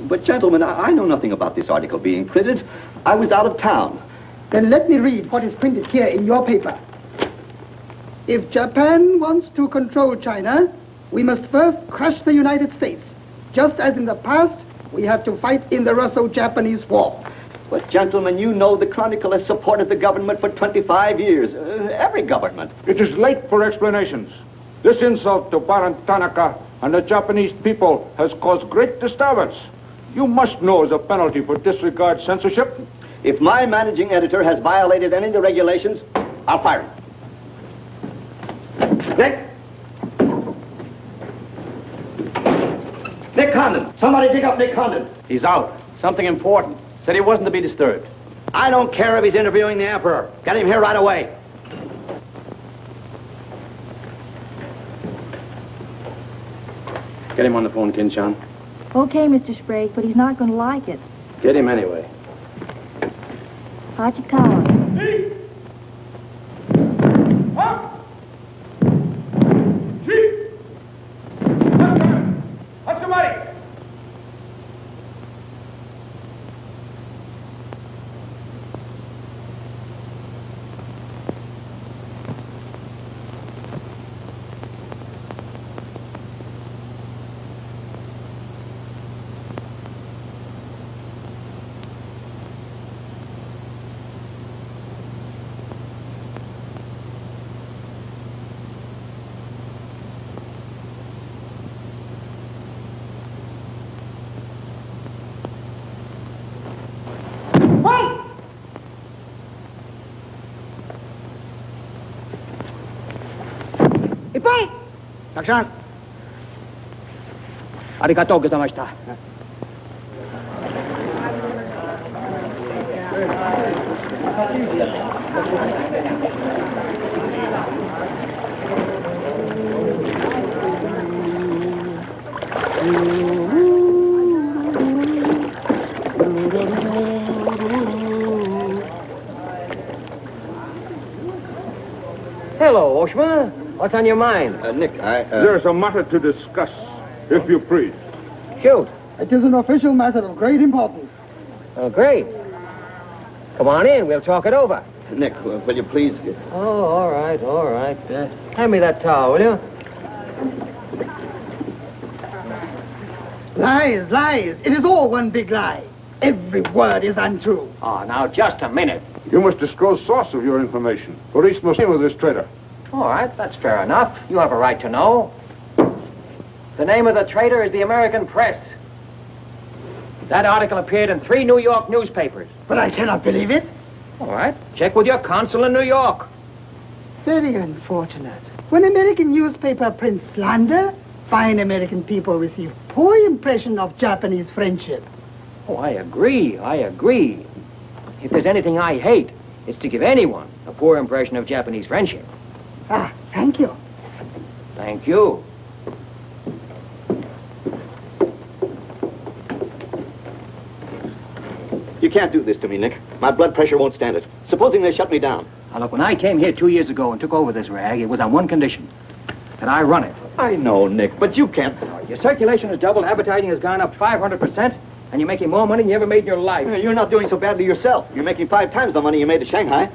But, gentlemen, I know nothing about this article being printed. I was out of town. Then let me read what is printed here in your paper. If Japan wants to control China, we must first crush the United States. Just as in the past, we have to fight in the Russo-Japanese War. But, gentlemen, you know the Chronicle has supported the government for 25 years. Every government. It is late for explanations. This insult to Baron Tanaka and the Japanese people has caused great disturbance. You must know as a penalty for disregard censorship. If my managing editor has violated any of the regulations, I'll fire him. Nick Condon. Somebody dig up Nick Condon. He's out. Something important. Said he wasn't to be disturbed. I don't care if he's interviewing the Emperor. Get him here right away. Get him on the phone, Kin-chan. Okay, Mr. Sprague, but he's not going to like it. Get him anyway. Hachikawa. Action. Arigatou gozaimashita. Hello, Oshma. What's on your mind? Nick, There's a matter to discuss, if you please. Shoot. It is an official matter of great importance. Oh, great. Come on in. We'll talk it over. Nick, will you please... Oh, all right, all right. Hand me that towel, will you? Lies, lies. It is all one big lie. Every word is untrue. Oh, now, just a minute. You must disclose source of your information. Police must deal with this traitor. All right, that's fair enough. You have a right to know. The name of the traitor is the American Press. That article appeared in 3 New York newspapers. But I cannot believe it. All right, check with your consul in New York. Very unfortunate. When American newspaper prints slander, fine American people receive poor impression of Japanese friendship. Oh, I agree, I agree. If there's anything I hate, it's to give anyone a poor impression of Japanese friendship. Ah, thank you. Thank you. You can't do this to me, Nick. My blood pressure won't stand it. Supposing they shut me down. Now, look, when I came here 2 years ago and took over this rag, it was on one condition. That I run it. I know, Nick, but you can't... Your circulation has doubled, advertising has gone up 500%, and you're making more money than you ever made in your life. You're not doing so badly yourself. You're making 5 times the money you made at Shanghai.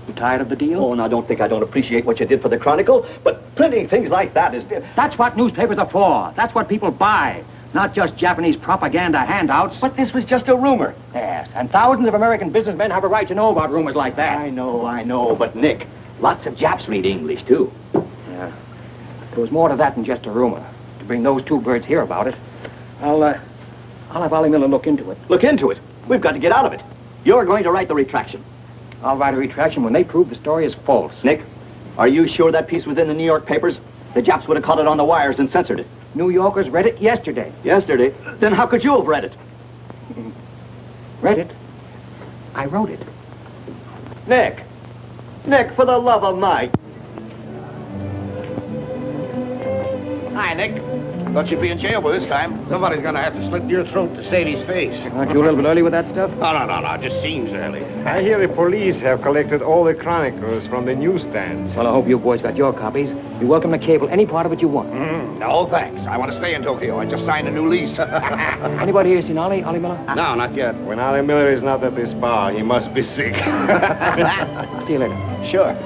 You tired of the deal? Oh, now don't think I don't appreciate what you did for the Chronicle, but printing things like that is... That's what newspapers are for. That's what people buy. Not just Japanese propaganda handouts. But this was just a rumor. Yes, and thousands of American businessmen have a right to know about rumors like that. I know, but Nick, lots of Japs read English, too. Yeah. There was more to that than just a rumor. To bring those 2 birds here about it, I'll have Ollie Miller look into it. Look into it. We've got to get out of it. You're going to write the retraction. I'll write a retraction when they prove the story is false. Nick, are you sure that piece was in the New York papers? The Japs would have caught it on the wires and censored it. New Yorkers read it yesterday. Yesterday? Then how could you have read it? Read it? I wrote it. Nick! Nick, for the love of Mike! Hi, Nick. Thought you'd be in jail by this time. Somebody's gonna have to slit your throat to save his face. Aren't you a little bit early with that stuff? No. It just seems early. I hear the police have collected all the chronicles from the newsstands. Well, I hope you boys got your copies. You're welcome to cable any part of it you want. No, thanks. I want to stay in Tokyo. I just signed a new lease. Anybody here seen Ollie Miller? No, not yet. When Ollie Miller is not at this bar, he must be sick. See you later. Sure.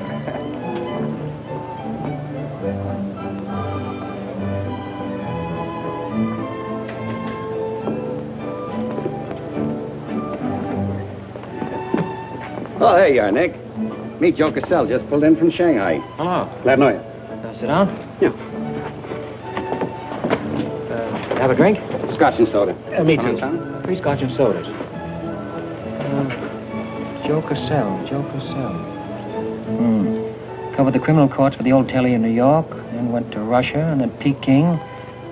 Oh, there you are, Nick. Meet Joe Cassell, just pulled in from Shanghai. Hello. Glad to know you. Sit down. Yeah. Have a drink? Scotch and soda. Me too. Tom? 3 Scotch and sodas. Joe Cassell. Covered the criminal courts for the old telly in New York, then went to Russia and then Peking,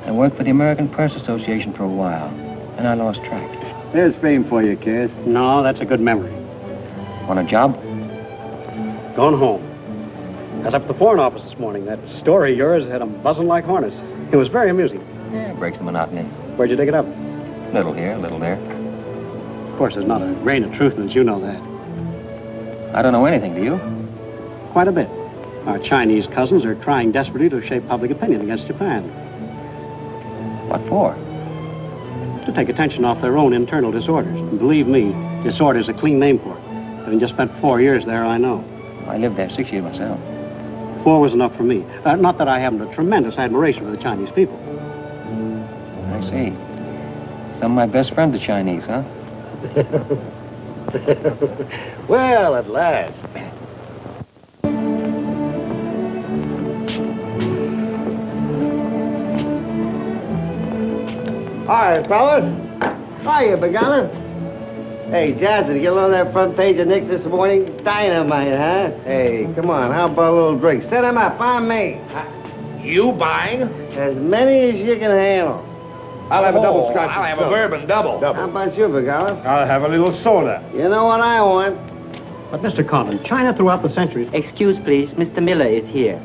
and worked for the American Press Association for a while. And I lost track. There's fame for you, Cass. No, that's a good memory. Want a job? Gone home. Got up at the Foreign Office this morning. That story of yours had them buzzing like hornets. It was very amusing. Yeah, breaks the monotony. Where'd you dig it up? Little here, little there. Of course, there's not a grain of truth in it. You know that. I don't know anything, do you? Quite a bit. Our Chinese cousins are trying desperately to shape public opinion against Japan. What for? To take attention off their own internal disorders. And believe me, disorder's a clean name for it. Having just spent 4 years there, I know. I lived there 6 years myself. 4 was enough for me. Not that I haven't a tremendous admiration for the Chinese people. I see. Some of my best friends are Chinese, huh? Well, at last. Hi, fellas. Hiya, Begala. Hey, Johnson, get on that front page of Nick's this morning. Dynamite, huh? Hey, come on, how about a little drink? Set him up, I'm me. You buying? As many as you can handle. I'll have a double scotch. I'll have a bourbon double. How about you, Begala? I'll have a little soda. You know what I want? But, Mr. Conlon, China throughout the centuries... Excuse, please. Mr. Miller is here.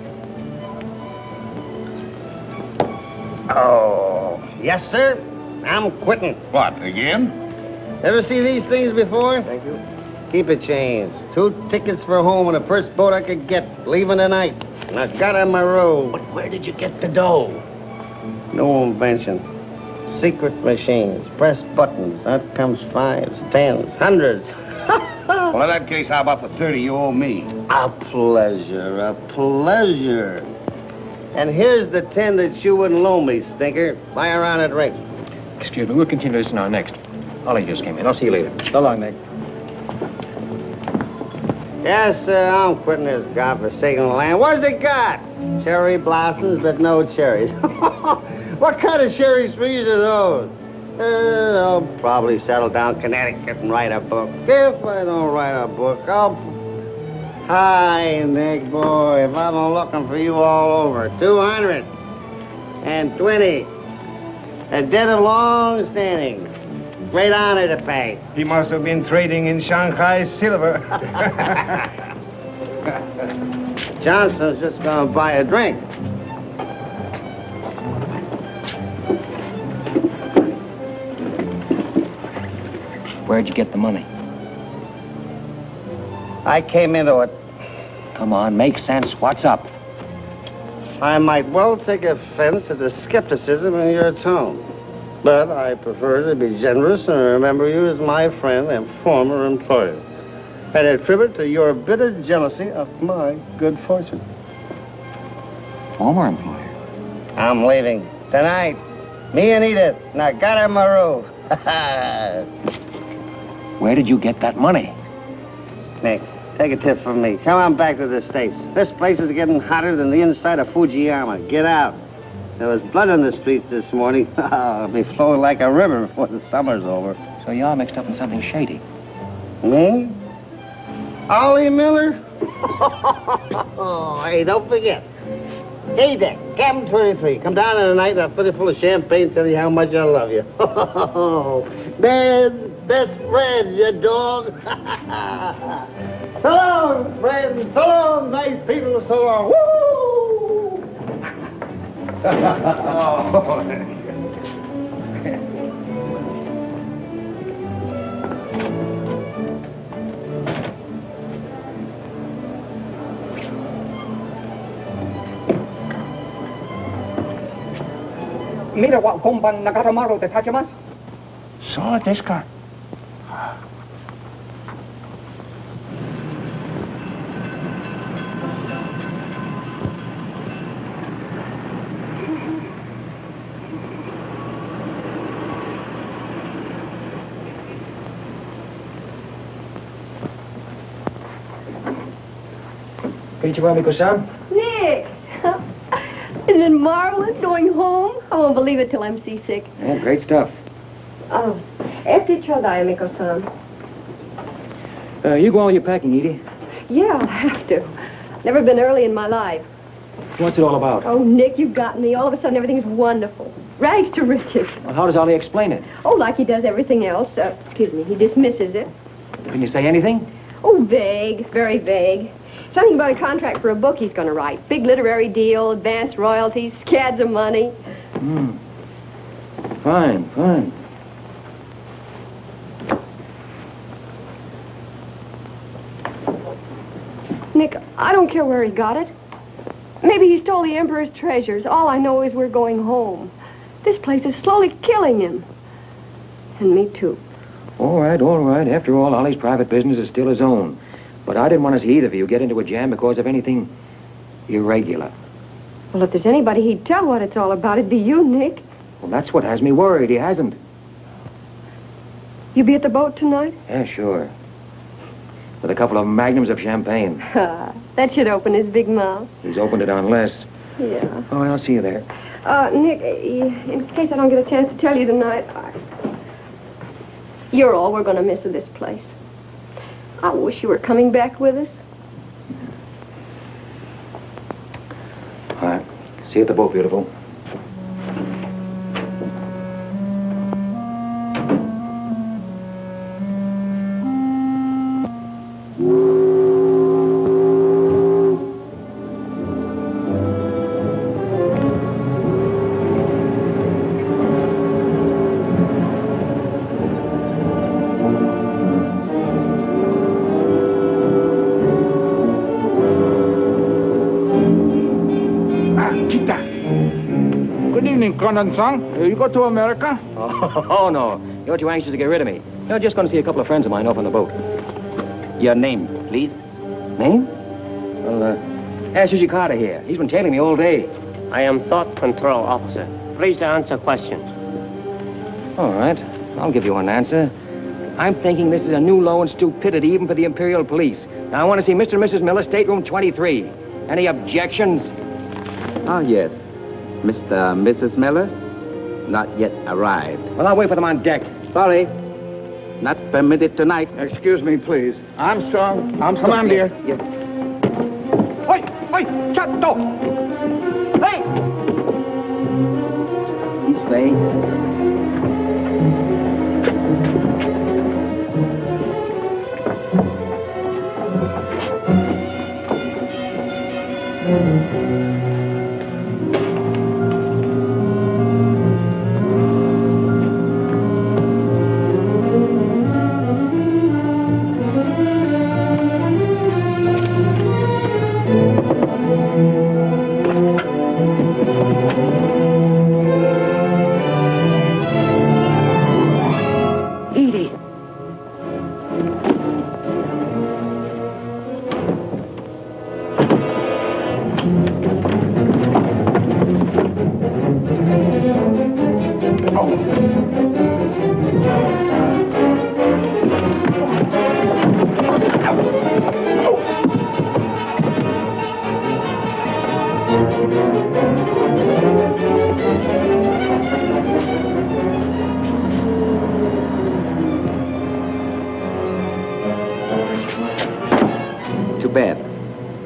Oh, yes, sir. I'm quitting. What, again? Ever see these things before? Thank you. Keep it changed. 2 tickets for home on the first boat I could get, leaving tonight. And I got on my road. But where did you get the dough? No invention. Secret machines. Press buttons. Out comes 5s, 10s, 100s. Well, in that case, how about the 30 you owe me? A pleasure, a pleasure. And here's the 10 that you wouldn't loan me, stinker. Buy a round of drink. Excuse me, we'll continue this now next. Ollie just came in. I'll see you later. So long, Nick. Yes, sir, I'm quitting this godforsaken land. What's it got? Cherry blossoms, but no cherries. What kind of cherry trees are those? I'll probably settle down Connecticut and write a book. If I don't write a book, I'll... Hi, Nick, boy. If I'm looking for you all over. 220. A debt of long standing. Great honor to pay. He must have been trading in Shanghai silver. Johnson's just gonna buy a drink. Where'd you get the money? I came into it. Come on, make sense. What's up? I might well take offense at the skepticism in your tone. But I prefer to be generous and remember you as my friend and former employer. And attribute to your bitter jealousy of my good fortune. Former employer? I'm leaving tonight. Me and Edith. And I got her my robe. Where did you get that money? Nick, take a tip from me. Come on back to the States. This place is getting hotter than the inside of Fujiyama. Get out. There was blood on the streets this morning. I'll be flowing like a river before the summer's over. So you're all mixed up in something shady. Me? Ollie Miller? Hey, don't forget. Hey, Dick, Captain 23. Come down tonight and I'll fill it full of champagne and tell you how much I love you. Man, best friend, you dog. So long, friends. So long, nice people. So long. Woo! Mira wa komban nagaramaru de tachimasu. So, desu ka? Konnichiwa, Miko-san. Nick! Isn't it marvelous going home? I won't believe it till I'm seasick. Yeah, great stuff. Oh, este chodai, Miko-san. You go all your packing, Edie. Yeah, I'll have to. Never been early in my life. What's it all about? Oh, Nick, you've got me. All of a sudden, everything's wonderful. Rags to riches. Well, how does Ollie explain it? Oh, like he does everything else. Excuse me, he dismisses it. Can you say anything? Oh, vague, very vague. Something about a contract for a book he's going to write. Big literary deal, advanced royalties, scads of money. Fine, fine. Nick, I don't care where he got it. Maybe he stole the Emperor's treasures. All I know is we're going home. This place is slowly killing him. And me, too. All right, all right. After all, Ollie's private business is still his own. But I didn't want to see either of you get into a jam because of anything irregular. Well, if there's anybody he'd tell what it's all about, it'd be you, Nick. Well, that's what has me worried. He hasn't. You be at the boat tonight? Yeah, sure. With a couple of magnums of champagne. That should open his big mouth. He's opened it on less. Yeah. Oh, I'll see you there. Nick, in case I don't get a chance to tell you tonight, you're all we're going to miss of this place. I wish you were coming back with us. All right. See you at the boat, beautiful. Condensang, you go to America? Oh, no. You're too anxious to get rid of me. You're just going to see a couple of friends of mine off on the boat. Your name, please? Name? Well, ask Sushi Carter here. He's been tailing me all day. I am Thought Control Officer. Please to answer questions. All right. I'll give you an answer. I'm thinking this is a new low in stupidity even for the Imperial Police. Now, I want to see Mr. and Mrs. Miller, stateroom 23. Any objections? Ah, yes. Mr. and Mrs. Miller? Not yet arrived. Well, I'll wait for them on deck. Sorry. Not permitted tonight. Excuse me, please. Armstrong. Come on, dear. Yes. Oi! Shut the door! Hey! This way.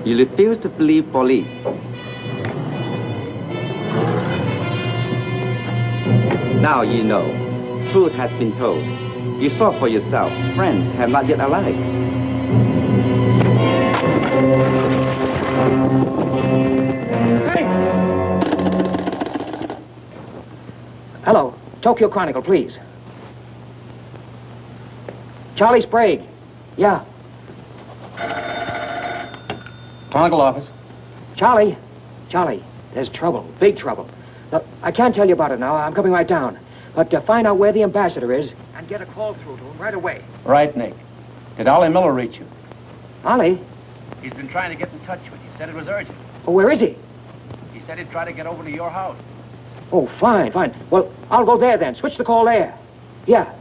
You refuse to believe police. Now you know. Truth has been told. You saw for yourself. Friends have not yet arrived. Hey! Hello. Tokyo Chronicle, please. Charlie Sprague. Yeah. Chronicle office. Charlie, there's trouble, big trouble. Look, I can't tell you about it now. I'm coming right down. But find out where the ambassador is and get a call through to him right away. Right, Nick. Did Ollie Miller reach you? Ollie? He's been trying to get in touch with you. Said it was urgent. Oh, where is he? He said he'd try to get over to your house. Oh, fine. Well, I'll go there then. Switch the call there. Yeah.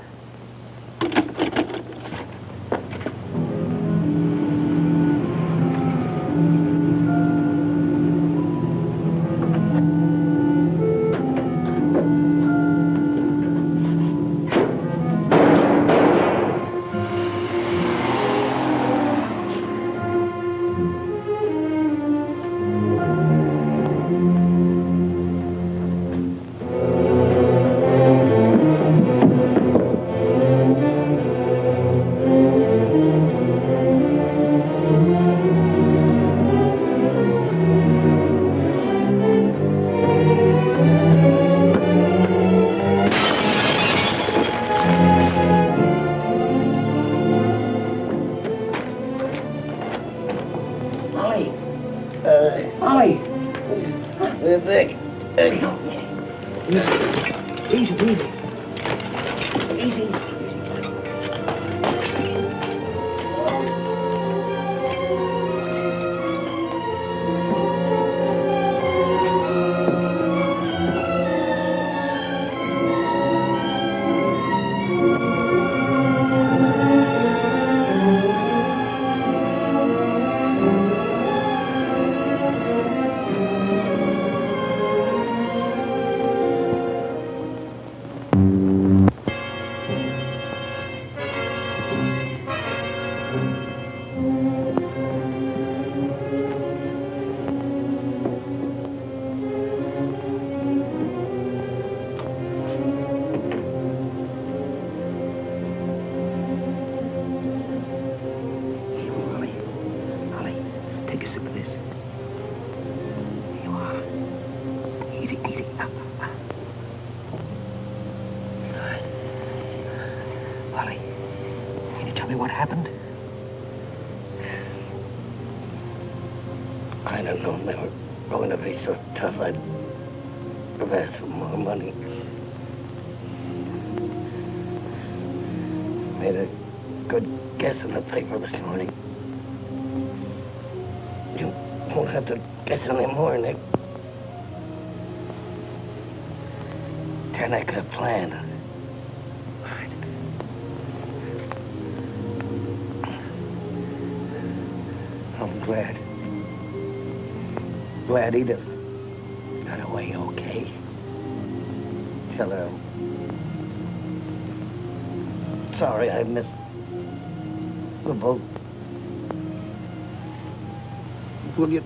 what happened? I don't know. They were going to be so tough, I'd have asked for more money. Made a good guess in the paper this morning. You won't have to guess anymore, Nick. Tanaka planned. I'm glad he'd have got away okay. Tell her I'm sorry I missed the boat. Will you?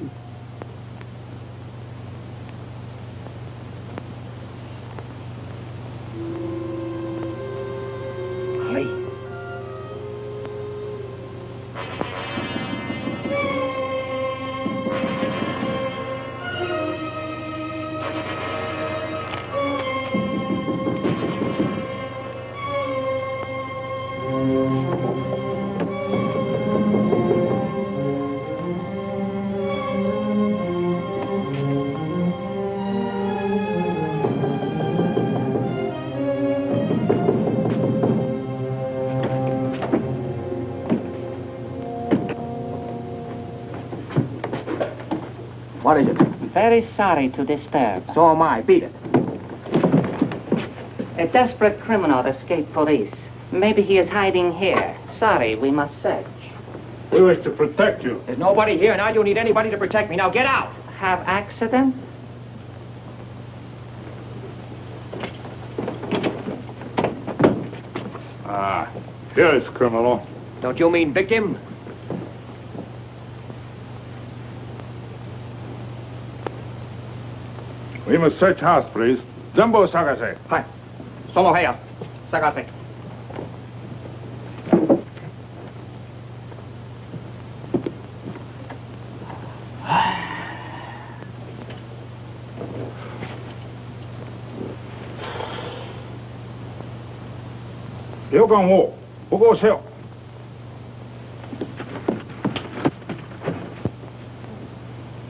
What is it? Very sorry to disturb. So am I. Beat it. A desperate criminal escaped police. Maybe he is hiding here. Sorry, we must search. We wish to protect you. There's nobody here, and I don't need anybody to protect me. Now get out. Have accident? Here is criminal. Don't you mean victim? We must search house, please. Jumbo Sagase. Hi. Solo Heya. Sagase. 여강호, 보고 오세요.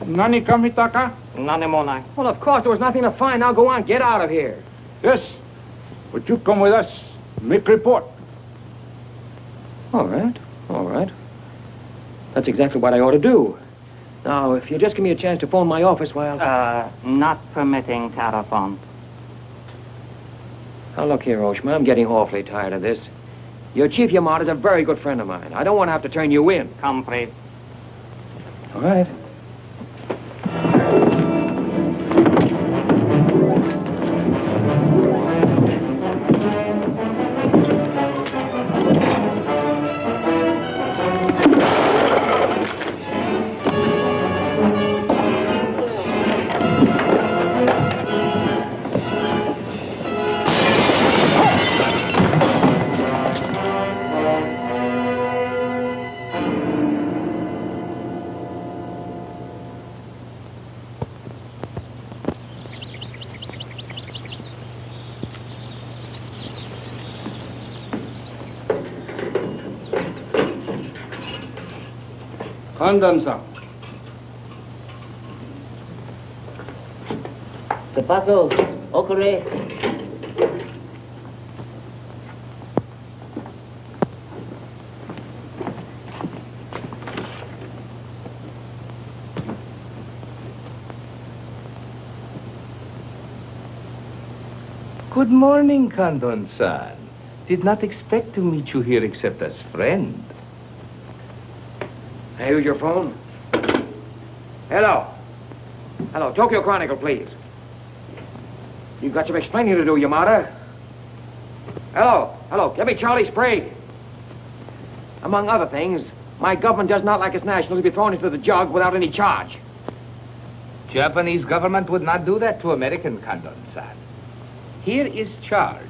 Nani kamitaka? Nanemona. Well, of course, there was nothing to find. Now go on. Get out of here. Yes. Would you come with us? Make report. All right. All right. That's exactly what I ought to do. Now, if you just give me a chance to phone my office while... Not permitting telephone. Now, look here, Oshma. I'm getting awfully tired of this. Your Chief Yamada is a very good friend of mine. I don't want to have to turn you in. Come, please. All right. Handan-san. The puzzle, okure. Good morning, Kandon-san. Did not expect to meet you here except as friend. Hey, use your phone. Hello. Hello, Tokyo Chronicle, please. You've got some explaining to do, Yamada. Hello. Hello, give me Charlie Sprague. Among other things, my government does not like its nationals to be thrown into the jug without any charge. Japanese government would not do that to American, Kandon-san. Here is charge.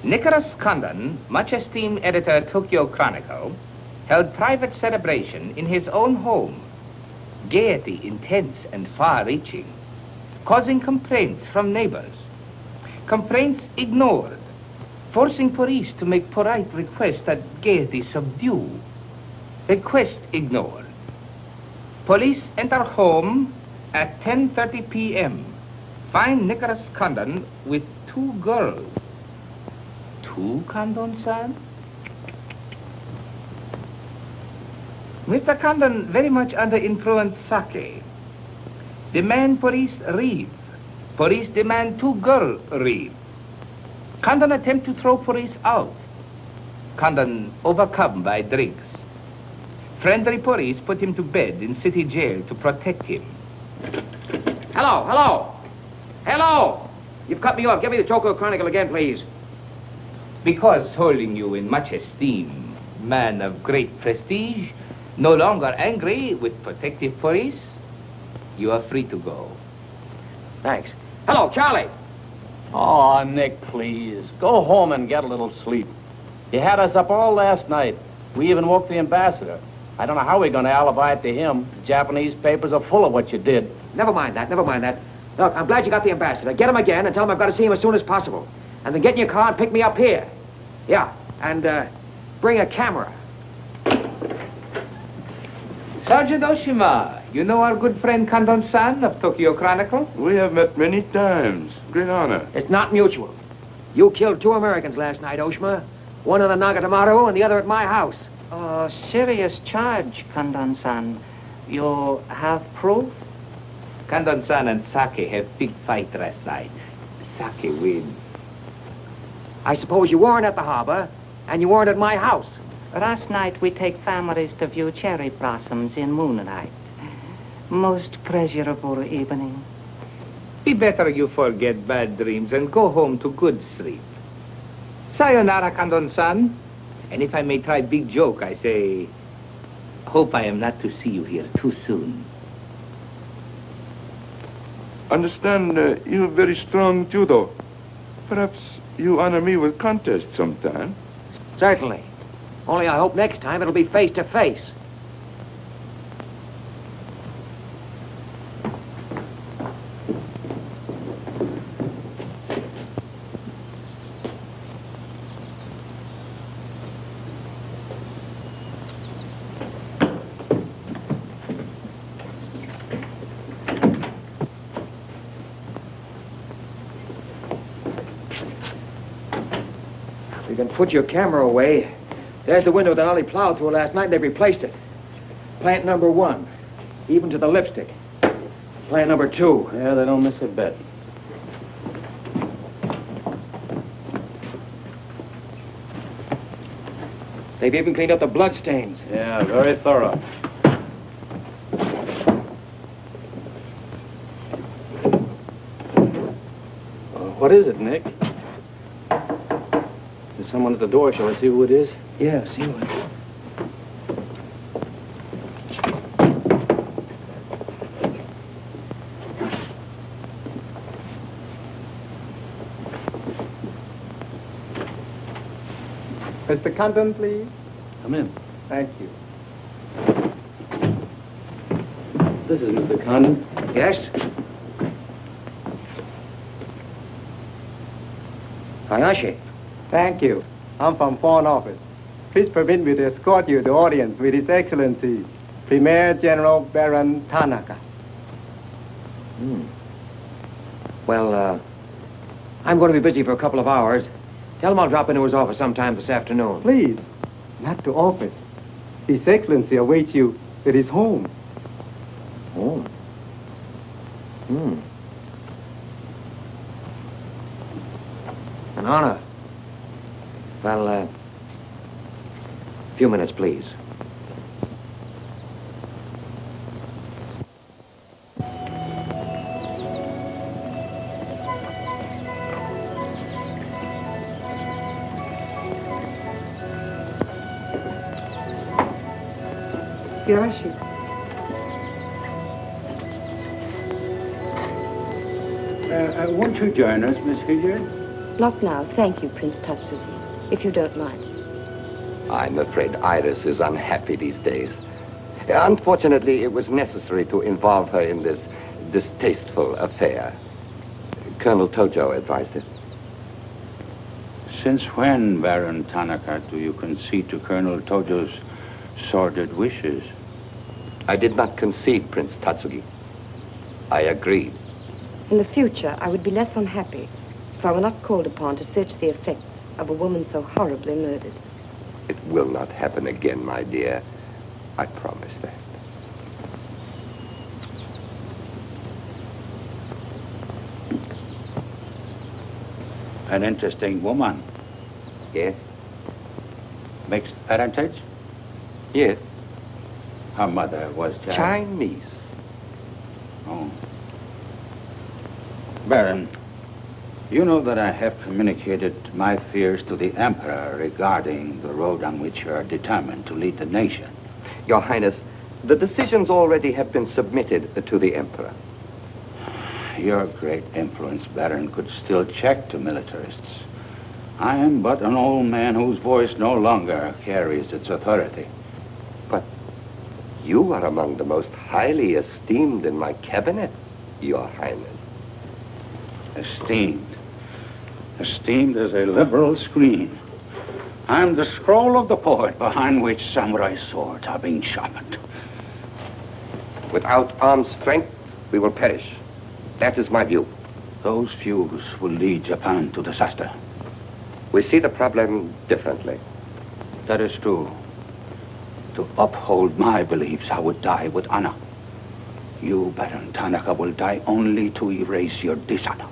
Nicholas Condon, much esteemed editor, Tokyo Chronicle, held private celebration in his own home. Gaiety intense and far-reaching, causing complaints from neighbors. Complaints ignored. Forcing police to make polite requests that Gaiety subdue. Request ignored. Police enter home at 10:30 p.m. Find Nicholas Condon with 2 girls. 2 Condon, son? Mr. Condon very much under influence sake. Demand police read. Police demand 2 girls read. Condon attempt to throw police out. Condon overcome by drinks. Friendly police put him to bed in city jail to protect him. Hello, hello. Hello. You've cut me off. Give me the Tokyo Chronicle again, please. Because holding you in much esteem, man of great prestige, no longer angry with protective police, you are free to go. Thanks. Hello, Charlie. Oh, Nick, please. Go home and get a little sleep. You had us up all last night. We even woke the ambassador. I don't know how we're going to alibi it to him. The Japanese papers are full of what you did. Never mind that, never mind that. Look, I'm glad you got the ambassador. Get him again and tell him I've got to see him as soon as possible. And then get in your car and pick me up here. Yeah, and bring a camera. Sergeant Oshima, you know our good friend Condon-san of Tokyo Chronicle? We have met many times. Great honor. It's not mutual. You killed 2 Americans last night, Oshima. One in the Nagatomaru and the other at my house. Oh, serious charge, Condon-san. You have proof? Condon-san and Sake have big fight last night. Sake win. I suppose you weren't at the harbor, and you weren't at my house. Last night we take families to view cherry blossoms in moonlight. Most pleasurable evening. Be better you forget bad dreams and go home to good sleep. Sayonara, Condon-san. And if I may try big joke, I say, hope I am not to see you here too soon. Understand, you have very strong judo. Perhaps you honor me with contest sometime. Certainly. Only I hope next time it'll be face to face. You can put your camera away. There's the window that Ollie plowed through last night, and they replaced it. Plant number 1, even to the lipstick. Plant number 2. Yeah, they don't miss a bit. They've even cleaned up the blood stains. Yeah, very thorough. What is it, Nick? There's someone at the door. Shall I see who it is? Yeah, see what? Mr. Condon, please. Come in. Thank you. This is Mr. Condon. Yes? Hayashi. Thank you. I'm from Foreign Office. Please permit me to escort you to audience with His Excellency, Premier General Baron Tanaka. Well, I'm going to be busy for a couple of hours. Tell him I'll drop into his office sometime this afternoon. Please, not to office. His Excellency awaits you at his home. Home? An honor. Well, a few minutes, please. Yoshi. Won't you join us, Miss Hilliard? Not now, thank you, Prince Tatsuki, if you don't mind. I'm afraid Iris is unhappy these days. Unfortunately, it was necessary to involve her in this distasteful affair. Colonel Tojo advised it. Since when, Baron Tanaka, do you concede to Colonel Tojo's sordid wishes? I did not concede, Prince Tatsugi. I agreed. In the future, I would be less unhappy if I were not called upon to search the effects of a woman so horribly murdered. It will not happen again, my dear. I promise that. An interesting woman. Yes? Mixed parentage? Yes. Her mother was Chinese. Oh. Baron, you know that I have communicated my fears to the Emperor regarding the road on which you are determined to lead the nation. Your Highness, the decisions already have been submitted to the Emperor. Your great influence, Baron, could still check the militarists. I am but an old man whose voice no longer carries its authority. But you are among the most highly esteemed in my cabinet, Your Highness. Esteemed. Esteemed as a liberal screen. I'm the scroll of the poet behind which samurai swords are being sharpened. Without armed strength, we will perish. That is my view. Those views will lead Japan to disaster. We see the problem differently. That is true. To uphold my beliefs, I would die with honor. You, Baron Tanaka, will die only to erase your dishonor.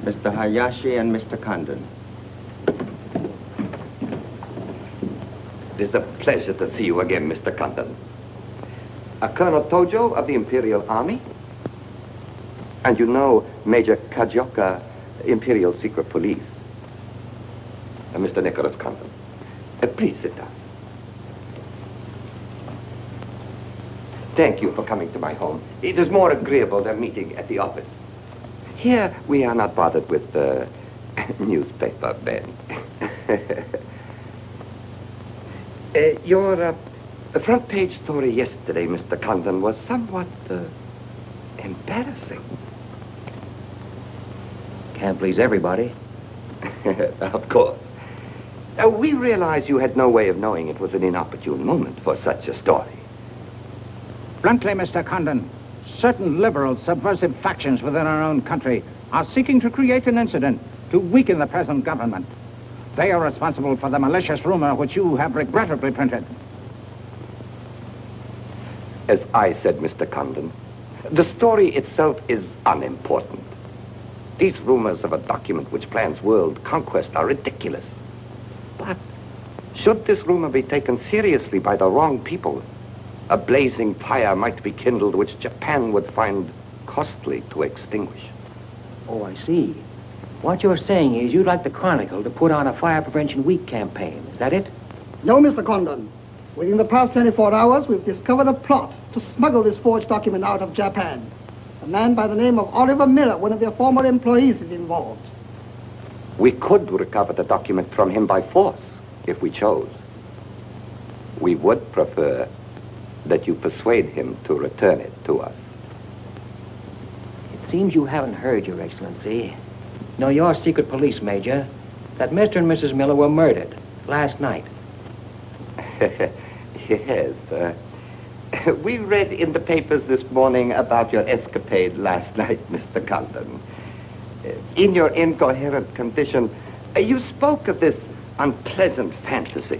Mr. Hayashi and Mr. Condon. It is a pleasure to see you again, Mr. Condon. Colonel Tojo of the Imperial Army. And you know Major Kajioka, Imperial Secret Police. Mr. Nicholas Condon. Please sit down. Thank you for coming to my home. It is more agreeable than meeting at the office. Here, we are not bothered with the newspaper men. Your front page story yesterday, Mr. Condon, was somewhat embarrassing. Can't please everybody. Of course. We realize you had no way of knowing it was an inopportune moment for such a story. Bluntly, Mr. Condon, certain liberal subversive factions within our own country are seeking to create an incident to weaken the present government. They are responsible for the malicious rumor which you have regrettably printed. As I said, Mr. Condon, the story itself is unimportant. These rumors of a document which plans world conquest are ridiculous. But should this rumor be taken seriously by the wrong people, a blazing fire might be kindled which Japan would find costly to extinguish. Oh, I see. What you're saying is you'd like the Chronicle to put on a Fire Prevention Week campaign. Is that it? No, Mr. Condon. Within the past 24 hours, we've discovered a plot to smuggle this forged document out of Japan. A man by the name of Oliver Miller, one of their former employees, is involved. We could recover the document from him by force, if we chose. We would prefer that you persuade him to return it to us. It seems you haven't heard, Your Excellency. No, your secret police, Major, that Mr. and Mrs. Miller were murdered last night. Yes. We read in the papers this morning about your escapade last night, Mr. Condon. In your incoherent condition, you spoke of this unpleasant fantasy.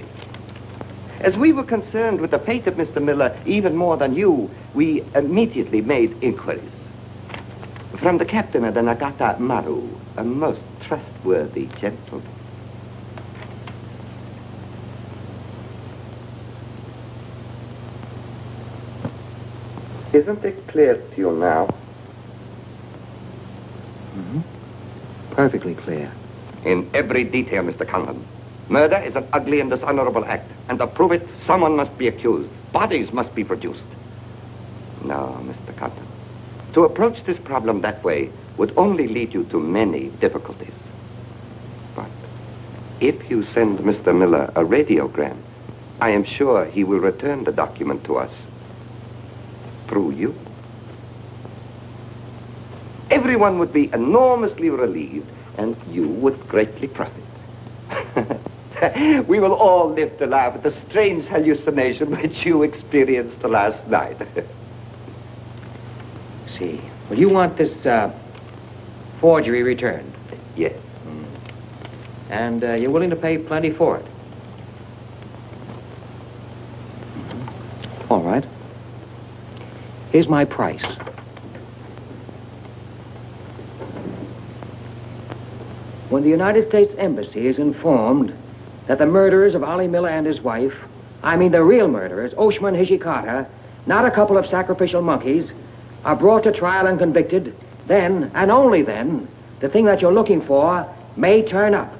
As we were concerned with the fate of Mr. Miller even more than you, we immediately made inquiries. From the captain of the Nagata Maru, a most trustworthy gentleman. Isn't it clear to you now? Mm-hmm. Perfectly clear. In every detail, Mr. Condon. Murder is an ugly and dishonorable act, and to prove it, someone must be accused. Bodies must be produced. No, Mr. Cotton. To approach this problem that way would only lead you to many difficulties. But if you send Mr. Miller a radiogram, I am sure he will return the document to us through you. Everyone would be enormously relieved, and you would greatly profit. We will all live to laugh at the strange hallucination which you experienced last night. See. Well, you want this forgery returned? Yes. And you're willing to pay plenty for it? All right. Here's my price. When the United States Embassy is informed that the murderers of Ollie Miller and his wife, I mean the real murderers, Oshman Hijikata, not a couple of sacrificial monkeys, are brought to trial and convicted, then, and only then, the thing that you're looking for may turn up.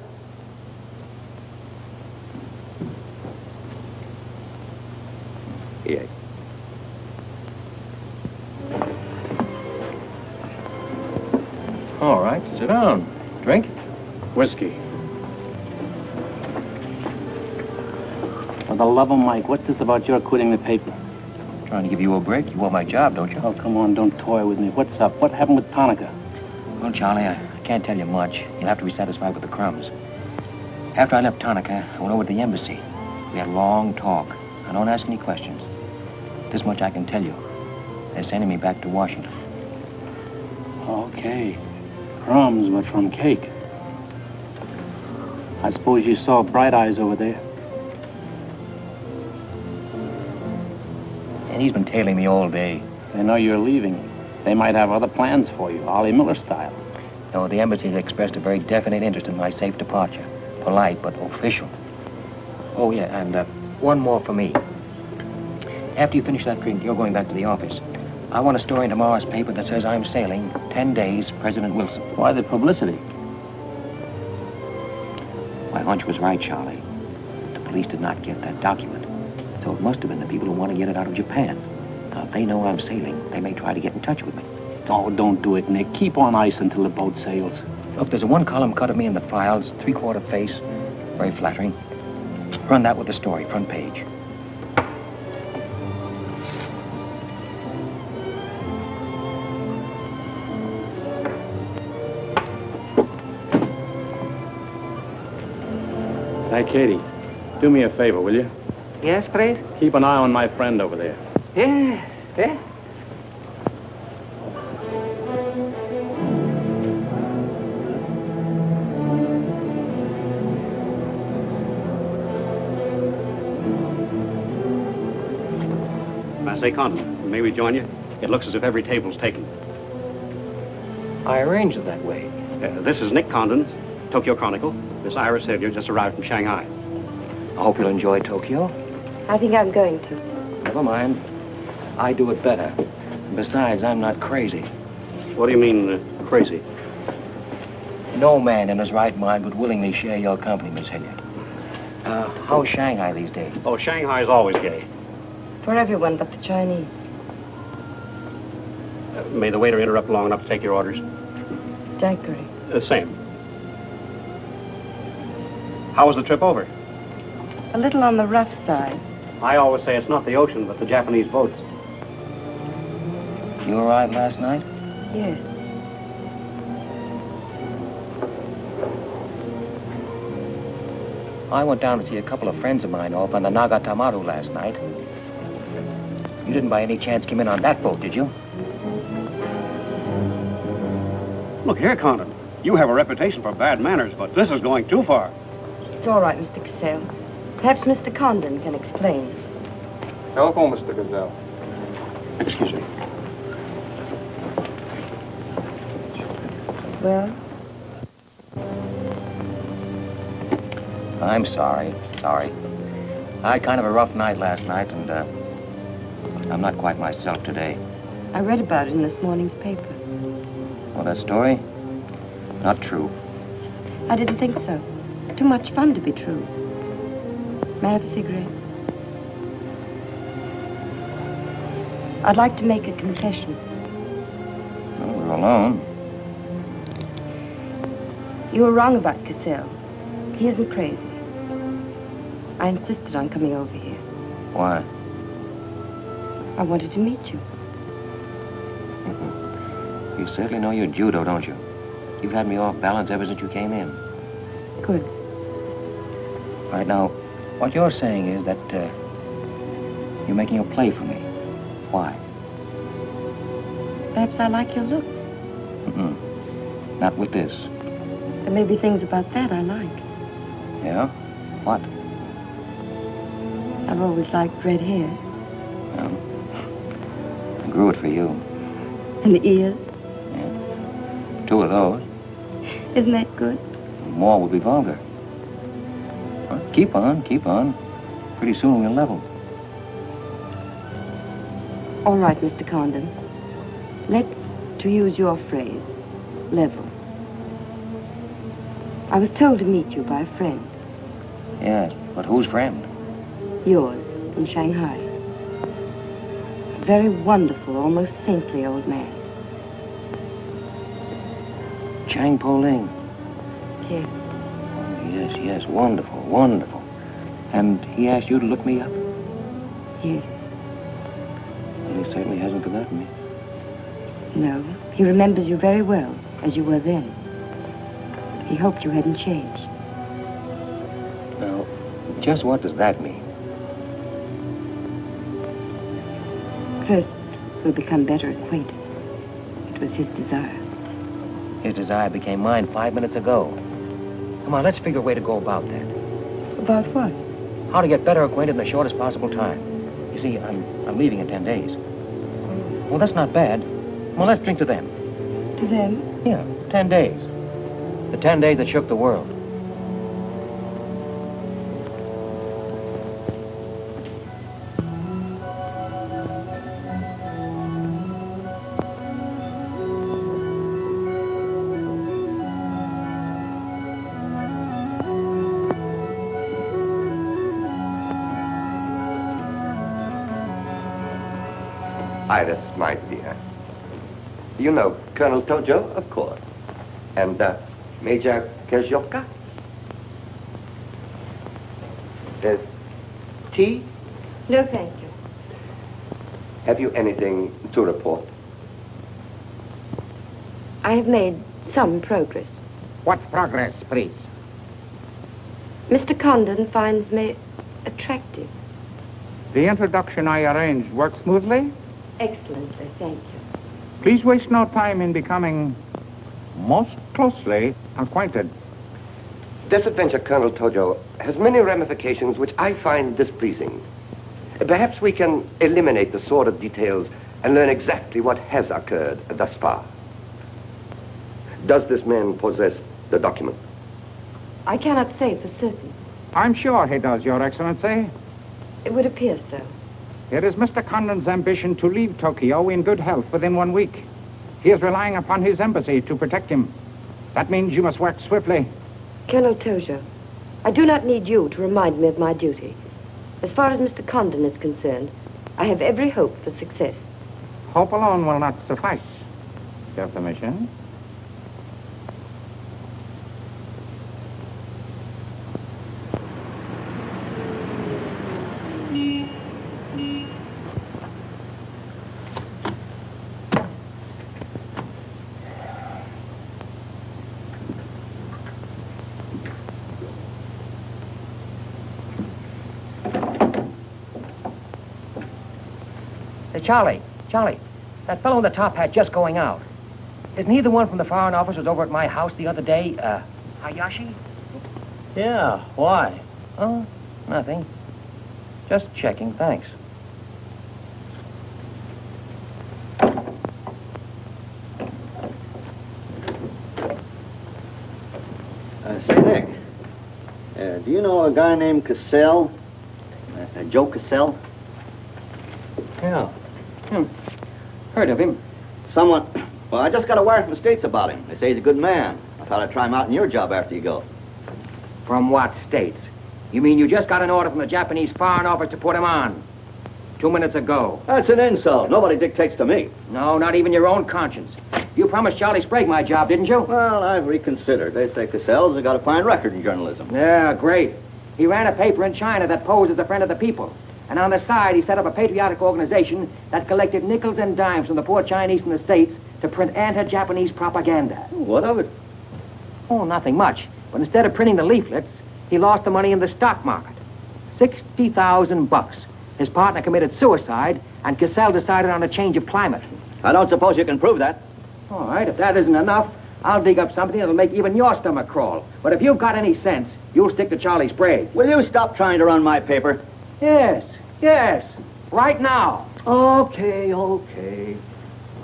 Yes. All right, sit down. Drink? Whiskey. For the love of Mike, what's this about your quitting the paper? Trying to give you a break. You want my job, don't you? Oh, come on, don't toy with me. What's up? What happened with Tonica? Well, Charlie, I can't tell you much. You'll have to be satisfied with the crumbs. After I left Tonica, I went over to the embassy. We had a long talk. I don't ask any questions. This much I can tell you. They're sending me back to Washington. Okay. Crumbs, but from cake. I suppose you saw Bright Eyes over there. And he's been tailing me all day. They know you're leaving. They might have other plans for you, Ollie Miller style. No, the embassy has expressed a very definite interest in my safe departure. Polite, but official. Oh, yeah, and one more for me. After you finish that drink, you're going back to the office. I want a story in tomorrow's paper that says I'm sailing 10 days, President Wilson. Why the publicity? My hunch was right, Charlie. The police did not get that document. So it must have been the people who want to get it out of Japan. Now, if they know I'm sailing, they may try to get in touch with me. Oh, don't do it, Nick. Keep on ice until the boat sails. Look, there's a one-column cut of me in the files, three-quarter face. Very flattering. Run that with the story, front page. Hey, Katie, do me a favor, will you? Yes, please? Keep an eye on my friend over there. Yes, yes. I say, Condon, may we join you? It looks as if every table's taken. I arranged it that way. This is Nick Condon, Tokyo Chronicle. Miss Iris Sylvia just arrived from Shanghai. I hope you'll enjoy Tokyo. I think I'm going to. Never mind. I do it better. Besides, I'm not crazy. What do you mean, crazy? No man in his right mind would willingly share your company, Miss Hilliard. How's Shanghai these days? Oh, Shanghai's always gay. For everyone but the Chinese. May the waiter interrupt long enough to take your orders? Daiquiri. Same. How was the trip over? A little on the rough side. I always say it's not the ocean, but the Japanese boats. You arrived last night? Yes. I went down to see a couple of friends of mine off on the Nagatamaru last night. You didn't by any chance come in on that boat, did you? Look here, Condon. You have a reputation for bad manners, but this is going too far. It's all right, Mr. Cassell. Perhaps Mr. Condon can explain. Telephone, Mr. Gazelle. Excuse me. Well? I'm sorry. I had kind of a rough night last night, and I'm not quite myself today. I read about it in this morning's paper. Well, that story? Not true. I didn't think so. Too much fun to be true. May I have a cigarette? I'd like to make a confession. Well, we're alone. You were wrong about Cassell. He isn't crazy. I insisted on coming over here. Why? I wanted to meet you. You certainly know your judo, don't you? You've had me off balance ever since you came in. Good. Right now, what you're saying is that you're making a play for me. Why? Perhaps I like your look. Not with this. There may be things about that I like. Yeah? What? I've always liked red hair. Well, I grew it for you. And the ears. 2 of those. Isn't that good? More would be vulgar. Well, keep on, keep on. Pretty soon we'll level. All right, Mr. Condon. Let's, to use your phrase, level. I was told to meet you by a friend. Yes, but whose friend? Yours, in Shanghai. A very wonderful, almost saintly old man. Chang Po Ling. Yes. Oh, yes, yes, wonderful, wonderful. And he asked you to look me up? Yes. Well, he certainly hasn't forgotten me. No, he remembers you very well, as you were then. He hoped you hadn't changed. Now, just what does that mean? First, we'll become better acquainted. It was his desire. His desire became mine 5 minutes ago. Come on, let's figure a way to go about that. About what? How to get better acquainted in the shortest possible time. You see, I'm leaving in 10 days. Well, that's not bad. Well, let's drink to them. To them? Yeah, 10 days. The 10 days that shook the world. Iris, my dear. You know Colonel Tojo, of course. And Major Kezhoka? Tea? No, thank you. Have you anything to report? I have made some progress. What progress, please? Mr. Condon finds me attractive. The introduction I arranged worked smoothly? Excellently, thank you. Please waste no time in becoming most closely acquainted. This adventure, Colonel Tojo, has many ramifications which I find displeasing. Perhaps we can eliminate the sordid details and learn exactly what has occurred thus far. Does this man possess the document? I cannot say for certain. I'm sure he does, Your Excellency. It would appear so. It is Mr. Condon's ambition to leave Tokyo in good health within 1 week. He is relying upon his embassy to protect him. That means you must work swiftly. Colonel Tojo, I do not need you to remind me of my duty. As far as Mr. Condon is concerned, I have every hope for success. Hope alone will not suffice. Your permission? Charlie, that fellow in the top hat just going out. Isn't he the one from the Foreign Office who was over at my house the other day? Hayashi? Yeah, why? Oh, nothing. Just checking, thanks. Say, Nick, do you know a guy named Cassell? Joe Cassell? Yeah. Heard of him. Well, I just got a wire from the States about him. They say he's a good man. I thought I'd try him out in your job after you go. From what states? You mean you just got an order from the Japanese Foreign Office to put him on? 2 minutes ago. That's an insult. Nobody dictates to me. No, not even your own conscience. You promised Charlie Sprague my job, didn't you? Well, I've reconsidered. They say Cassell's got a fine record in journalism. Yeah, great. He ran a paper in China that posed as a friend of the people. And on the side, he set up a patriotic organization that collected nickels and dimes from the poor Chinese in the States to print anti-Japanese propaganda. What of it? Oh, nothing much. But instead of printing the leaflets, he lost the money in the stock market. $60,000. His partner committed suicide, and Cassell decided on a change of climate. I don't suppose you can prove that. All right, if that isn't enough, I'll dig up something that'll make even your stomach crawl. But if you've got any sense, you'll stick to Charlie Sprague. Will you stop trying to run my paper? Yes, yes. Right now. Okay.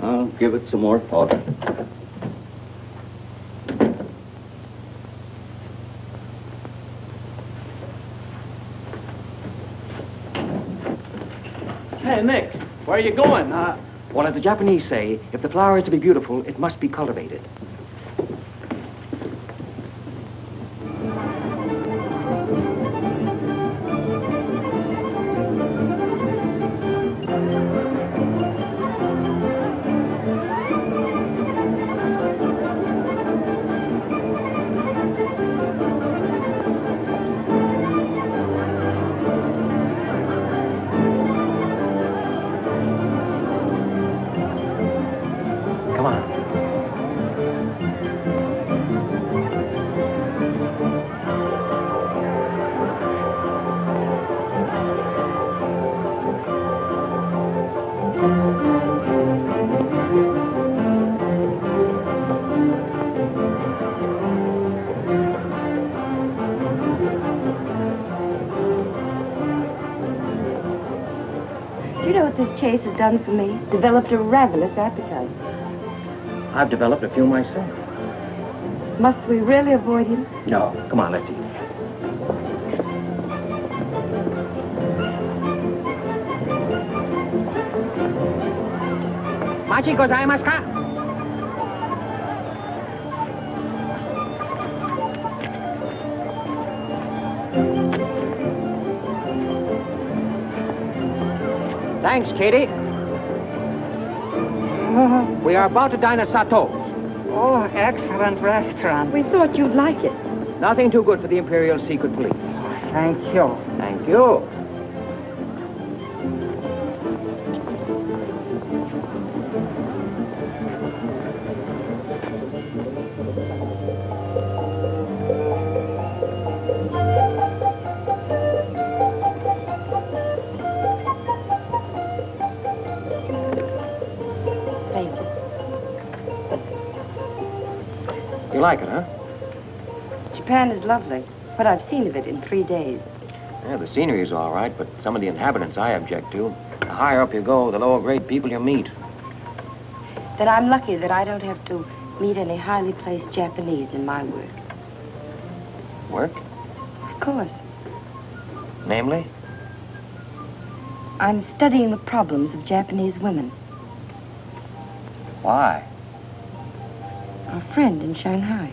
I'll give it some more thought. Hey, Nick, where are you going? Well, as the Japanese say, if the flower is to be beautiful, it must be cultivated. Chase has done for me. Developed a ravenous appetite. I've developed a few myself. Must we really avoid him? No. Come on, let's eat. Machi gozaimasu ka? Thanks, Katie. We are about to dine at Sato's. Oh, excellent restaurant. We thought you'd like it. Nothing too good for the Imperial Secret Police. Thank you. Thank you. You like it, huh? Japan is lovely. What I've seen of it in 3 days. Yeah, the scenery's all right, but some of the inhabitants I object to. The higher up you go, the lower grade people you meet. Then I'm lucky that I don't have to meet any highly placed Japanese in my work. Work? Of course. Namely? I'm studying the problems of Japanese women. Why? Our friend in Shanghai.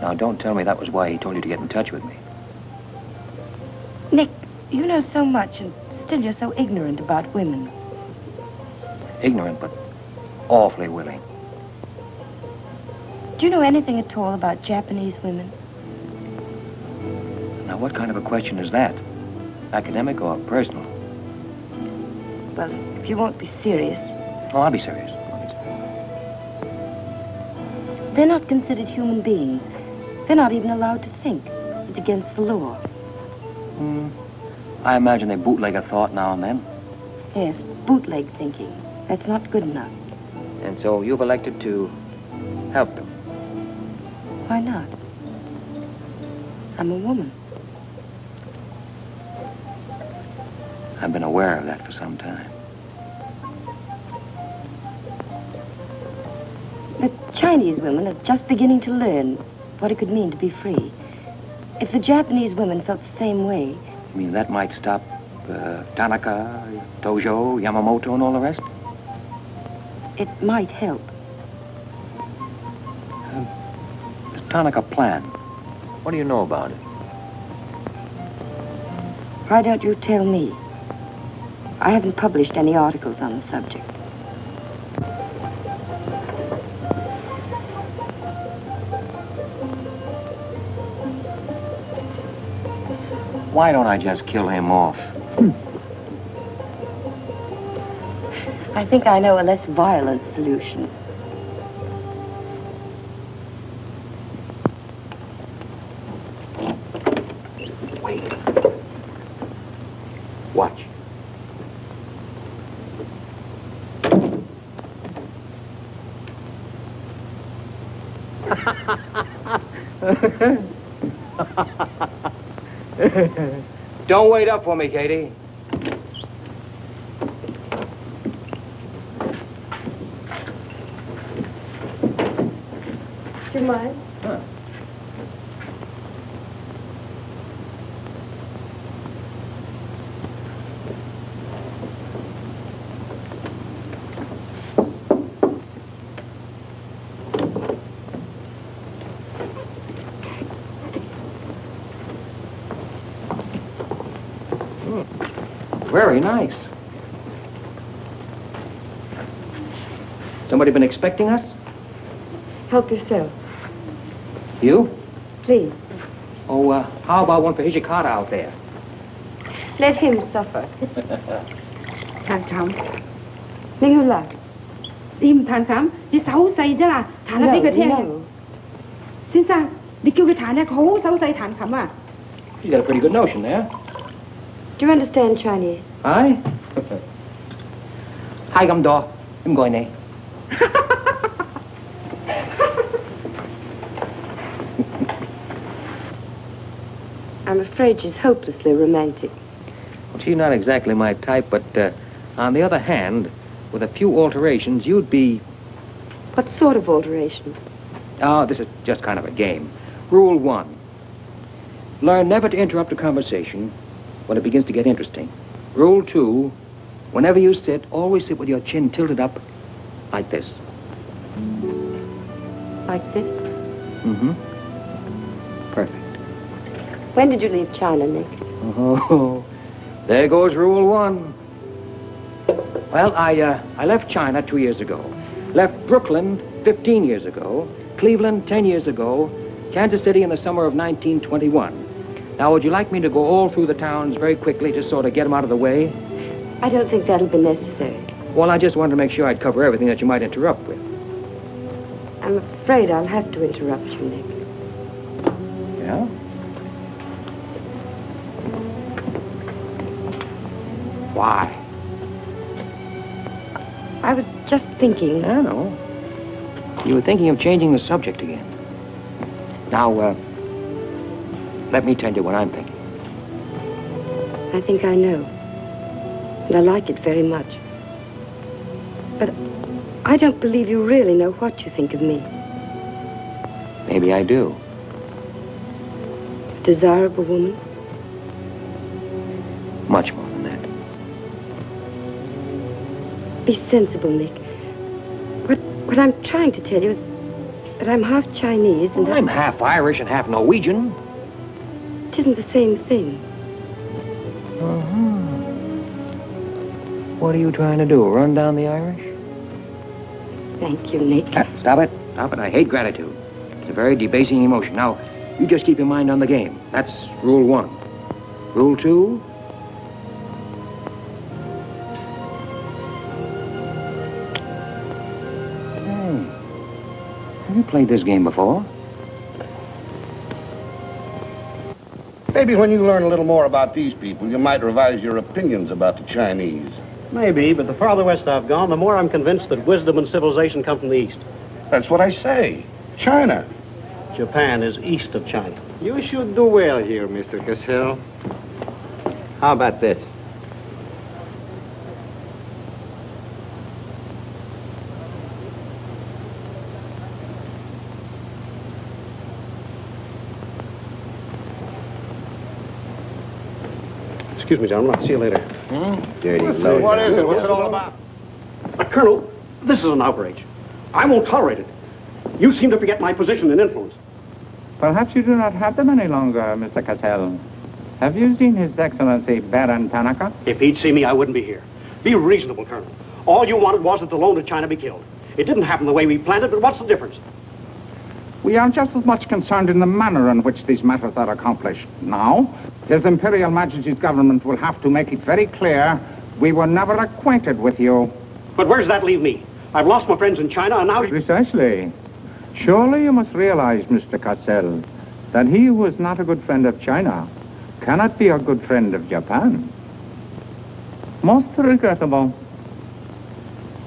Now, don't tell me that was why he told you to get in touch with me. Nick, you know so much, and still you're so ignorant about women. Ignorant, but awfully willing. Do you know anything at all about Japanese women? Now, what kind of a question is that? Academic or personal? Well, if you won't be serious. Oh, I'll be serious. They're not considered human beings. They're not even allowed to think. It's against the law. I imagine they bootleg a thought now and then. Yes, bootleg thinking. That's not good enough. And so you've elected to help them. Why not? I'm a woman. I've been aware of that for some time. The Chinese women are just beginning to learn what it could mean to be free. If the Japanese women felt the same way... You mean that might stop Tanaka, Tojo, Yamamoto, and all the rest? It might help. This Tanaka plan, what do you know about it? Why don't you tell me? I haven't published any articles on the subject. Why don't I just kill him off? I think I know a less violent solution. Wait. Watch. Don't wait up for me, Katie. Do you mind? Huh. Very nice. Somebody been expecting us? Help yourself. You? Please. Oh, how about one for Hijikata out there? Let him suffer. Thằng Trọng. Nên là tìm thằng Trọng đi xấu xay chứ là thằng nó biết cái theo. Xin sao? Đi kêu cái thằng này khổ xấu xay thằng Trọng à? You got a pretty good notion there. Do you understand Chinese? Aye? Hai găm đỏ. Em gọi này. I'm afraid she's hopelessly romantic. Well, she's not exactly my type, but on the other hand, with a few alterations, you'd be... What sort of alteration? Oh, this is just kind of a game. Rule 1. Learn never to interrupt a conversation when it begins to get interesting. Rule 2. Whenever you sit, always sit with your chin tilted up like this. Like this? Mm-hmm. Perfect. When did you leave China, Nick? Oh, there goes Rule 1. Well, I left China 2 years ago. Left Brooklyn 15 years ago. Cleveland 10 years ago. Kansas City in the summer of 1921. Now, would you like me to go all through the towns very quickly to sort of get them out of the way? I don't think that'll be necessary. Well, I just wanted to make sure I'd cover everything that you might interrupt with. I'm afraid I'll have to interrupt you, Nick. Yeah? Why? I was just thinking... I know. You were thinking of changing the subject again. Now, let me tell you what I'm thinking. I think I know. And I like it very much. But I don't believe you really know what you think of me. Maybe I do. A desirable woman? Much more than that. Be sensible, Nick. What I'm trying to tell you is that I'm half Chinese and... I'm half Irish and half Norwegian. It isn't the same thing. Uh-huh. What are you trying to do, run down the Irish? Thank you, Nick. Stop it. Stop it. I hate gratitude. It's a very debasing emotion. Now, you just keep your mind on the game. That's Rule 1. Rule 2... Have you played this game before? Maybe when you learn a little more about these people, you might revise your opinions about the Chinese. Maybe, but the farther west I've gone, the more I'm convinced that wisdom and civilization come from the east. That's what I say. China. Japan is east of China. You should do well here, Mr. Cassell. How about this? Excuse me, gentlemen. I'll see you later. Dirty load. What is it? What's it all about? Colonel, this is an outrage. I won't tolerate it. You seem to forget my position and influence. Perhaps you do not have them any longer, Mr. Cassell. Have you seen His Excellency Baron Tanaka? If he'd see me, I wouldn't be here. Be reasonable, Colonel. All you wanted was that the loan to China be killed. It didn't happen the way we planned it, but what's the difference? We are just as much concerned in the manner in which these matters are accomplished. Now, His Imperial Majesty's government will have to make it very clear we were never acquainted with you. But where does that leave me? I've lost my friends in China, and now... Precisely. Surely you must realize, Mr. Cassell, that he who is not a good friend of China cannot be a good friend of Japan. Most regrettable.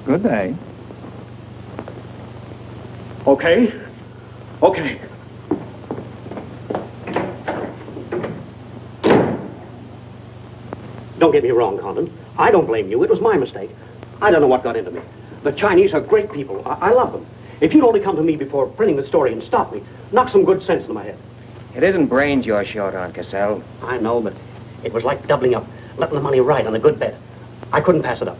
Good day. Okay. Okay. Don't get me wrong, Condon. I don't blame you. It was my mistake. I don't know what got into me. The Chinese are great people. I love them. If you'd only come to me before printing the story and stop me, knock some good sense into my head. It isn't brains you're short on, Cassell. I know, but it was like doubling up, letting the money ride on a good bet. I couldn't pass it up.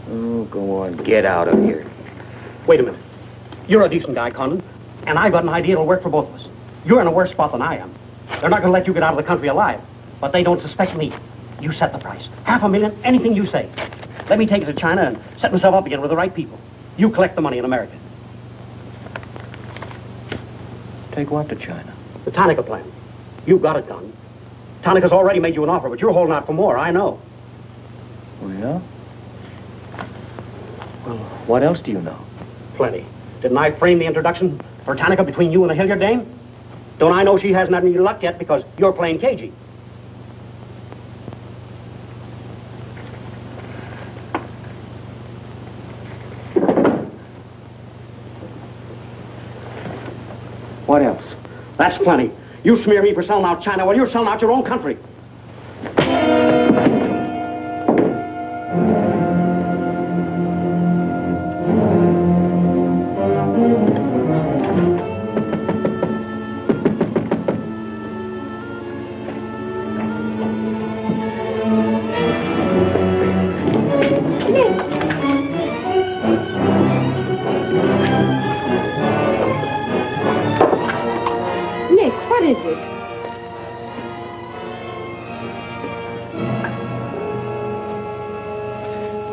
Oh, go on. Get out of here. Wait a minute. You're a decent guy, Condon, and I've got an idea that'll work for both of us. You're in a worse spot than I am. They're not going to let you get out of the country alive, but they don't suspect me. You set the price. $500,000, anything you say. Let me take it to China and set myself up again with the right people. You collect the money in America. Take what to China? The Tanaka plan. You've got it done. Tanaka's already made you an offer, but you're holding out for more, I know. Oh, yeah? Well, what else do you know? Plenty. Didn't I frame the introduction for Tanaka between you and the Hilliard dame? Don't I know she hasn't had any luck yet because you're playing cagey? What else? That's plenty. You smear me for selling out China while you're selling out your own country.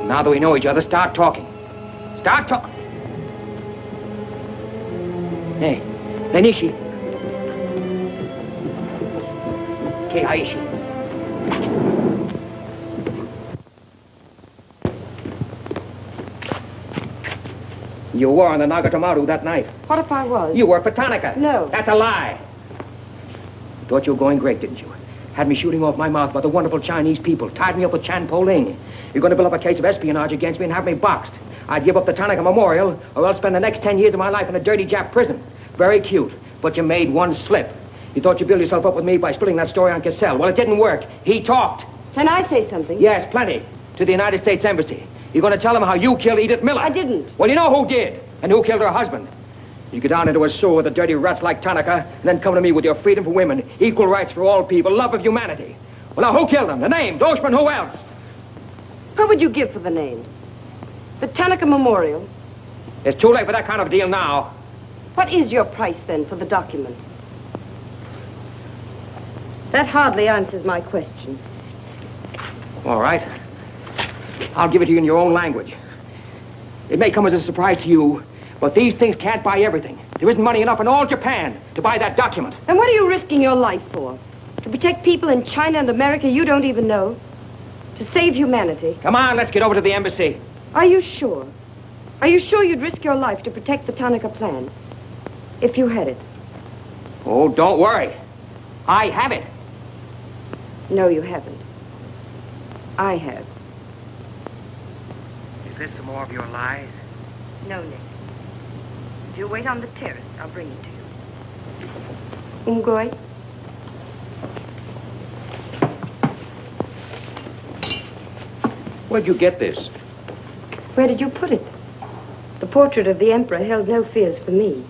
Now that we know each other, start talking. Start talking. Hey, Nanishi. Keiaishi. You were on the Nagatomaru that night. What if I was? You worked for Tanaka. No. That's a lie. You thought you were going great, didn't you? Had me shooting off my mouth about the wonderful Chinese people. Tied me up with Chan Po-Ling. You're going to build up a case of espionage against me and have me boxed. I'd give up the Tanaka Memorial, or else spend the next 10 years of my life in a dirty Jap prison. Very cute, but you made one slip. You thought you'd build yourself up with me by spilling that story on Cassell. Well, it didn't work. He talked. Can I say something? Yes, plenty. To the United States Embassy. You're going to tell them how you killed Edith Miller. I didn't. Well, you know who did, and who killed her husband. You get down into a sewer with the dirty rats like Tanaka, and then come to me with your freedom for women, equal rights for all people, love of humanity. Well, now, who killed them? The name, Doshman, who else? What would you give for the names? The Tanaka Memorial. It's too late for that kind of deal now. What is your price, then, for the document? That hardly answers my question. All right. I'll give it to you in your own language. It may come as a surprise to you, but these things can't buy everything. There isn't money enough in all Japan to buy that document. And what are you risking your life for? To protect people in China and America you don't even know? To save humanity? Come on, let's get over to the embassy. Are you sure? Are you sure you'd risk your life to protect the Tanaka plan? If you had it? Oh, don't worry. I have it. No, you haven't. I have. Is this some more of your lies? No, Nick. If you wait on the terrace, I'll bring it to you. Umgoy? Where'd you get this? Where did you put it? The portrait of the Emperor held no fears for me.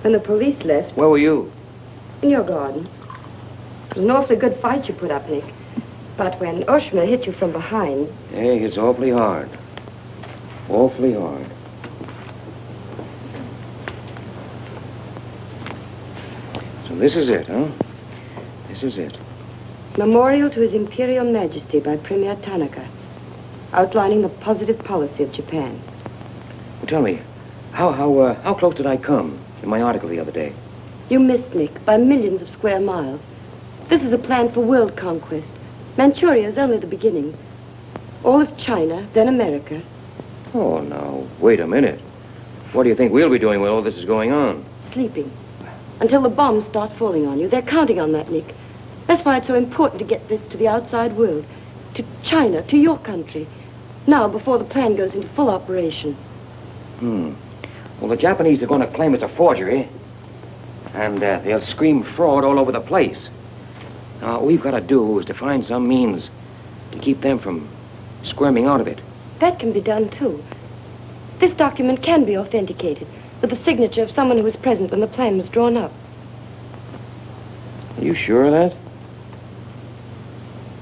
When the police left... Where were you? In your garden. It was an awfully good fight you put up, Nick. But when Oshma hit you from behind... Hey, it's awfully hard. Awfully hard. So this is it, huh? This is it. Memorial to His Imperial Majesty by Premier Tanaka, outlining the positive policy of Japan. Well, tell me, how close did I come in my article the other day? You missed, Nick, by millions of square miles. This is a plan for world conquest. Manchuria is only the beginning. All of China, then America. Oh, now, wait a minute. What do you think we'll be doing while all this is going on? Sleeping. Until the bombs start falling on you. They're counting on that, Nick. That's why it's so important to get this to the outside world. To China, to your country. Now, before the plan goes into full operation. Well, the Japanese are going to claim it's a forgery. And they'll scream fraud all over the place. Now, all we've got to do is to find some means to keep them from squirming out of it. That can be done, too. This document can be authenticated with the signature of someone who was present when the plan was drawn up. Are you sure of that?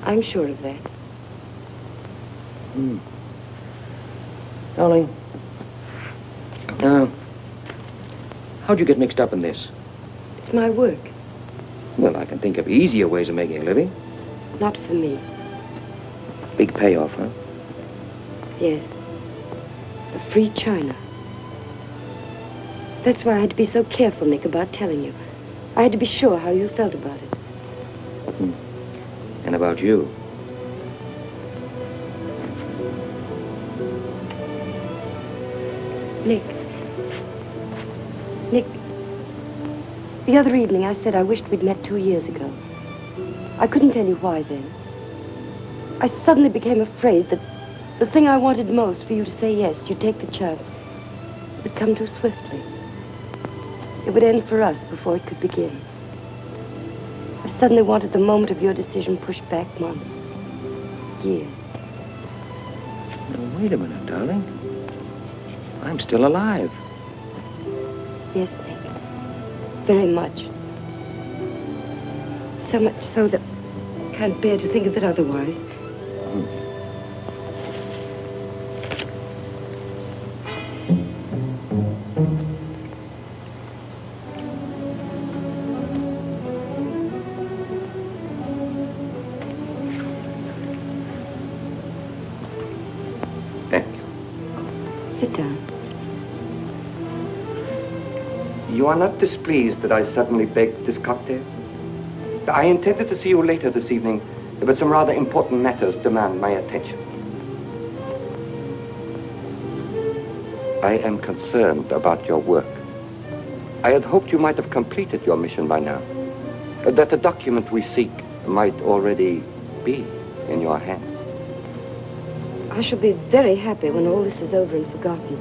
I'm sure of that. Darling, how'd you get mixed up in this? It's my work. Well, I can think of easier ways of making a living. Not for me. Big payoff, huh? Yes. A free China. That's why I had to be so careful, Nick, about telling you. I had to be sure how you felt about it. And about you. Nick. The other evening I said I wished we'd met 2 years ago. I couldn't tell you why then. I suddenly became afraid that the thing I wanted most for you to say yes, you'd take the chance, would come too swiftly. It would end for us before it could begin. I suddenly wanted the moment of your decision pushed back months, years. Now, wait a minute, darling. I'm still alive. Yes, Nick. Very much. So much so that I can't bear to think of it otherwise. Thank you. Sit down. You are not displeased that I suddenly begged this cocktail? I intended to see you later this evening, but some rather important matters demand my attention. I am concerned about your work. I had hoped you might have completed your mission by now, that the document we seek might already be in your hands. I shall be very happy when all this is over and forgotten.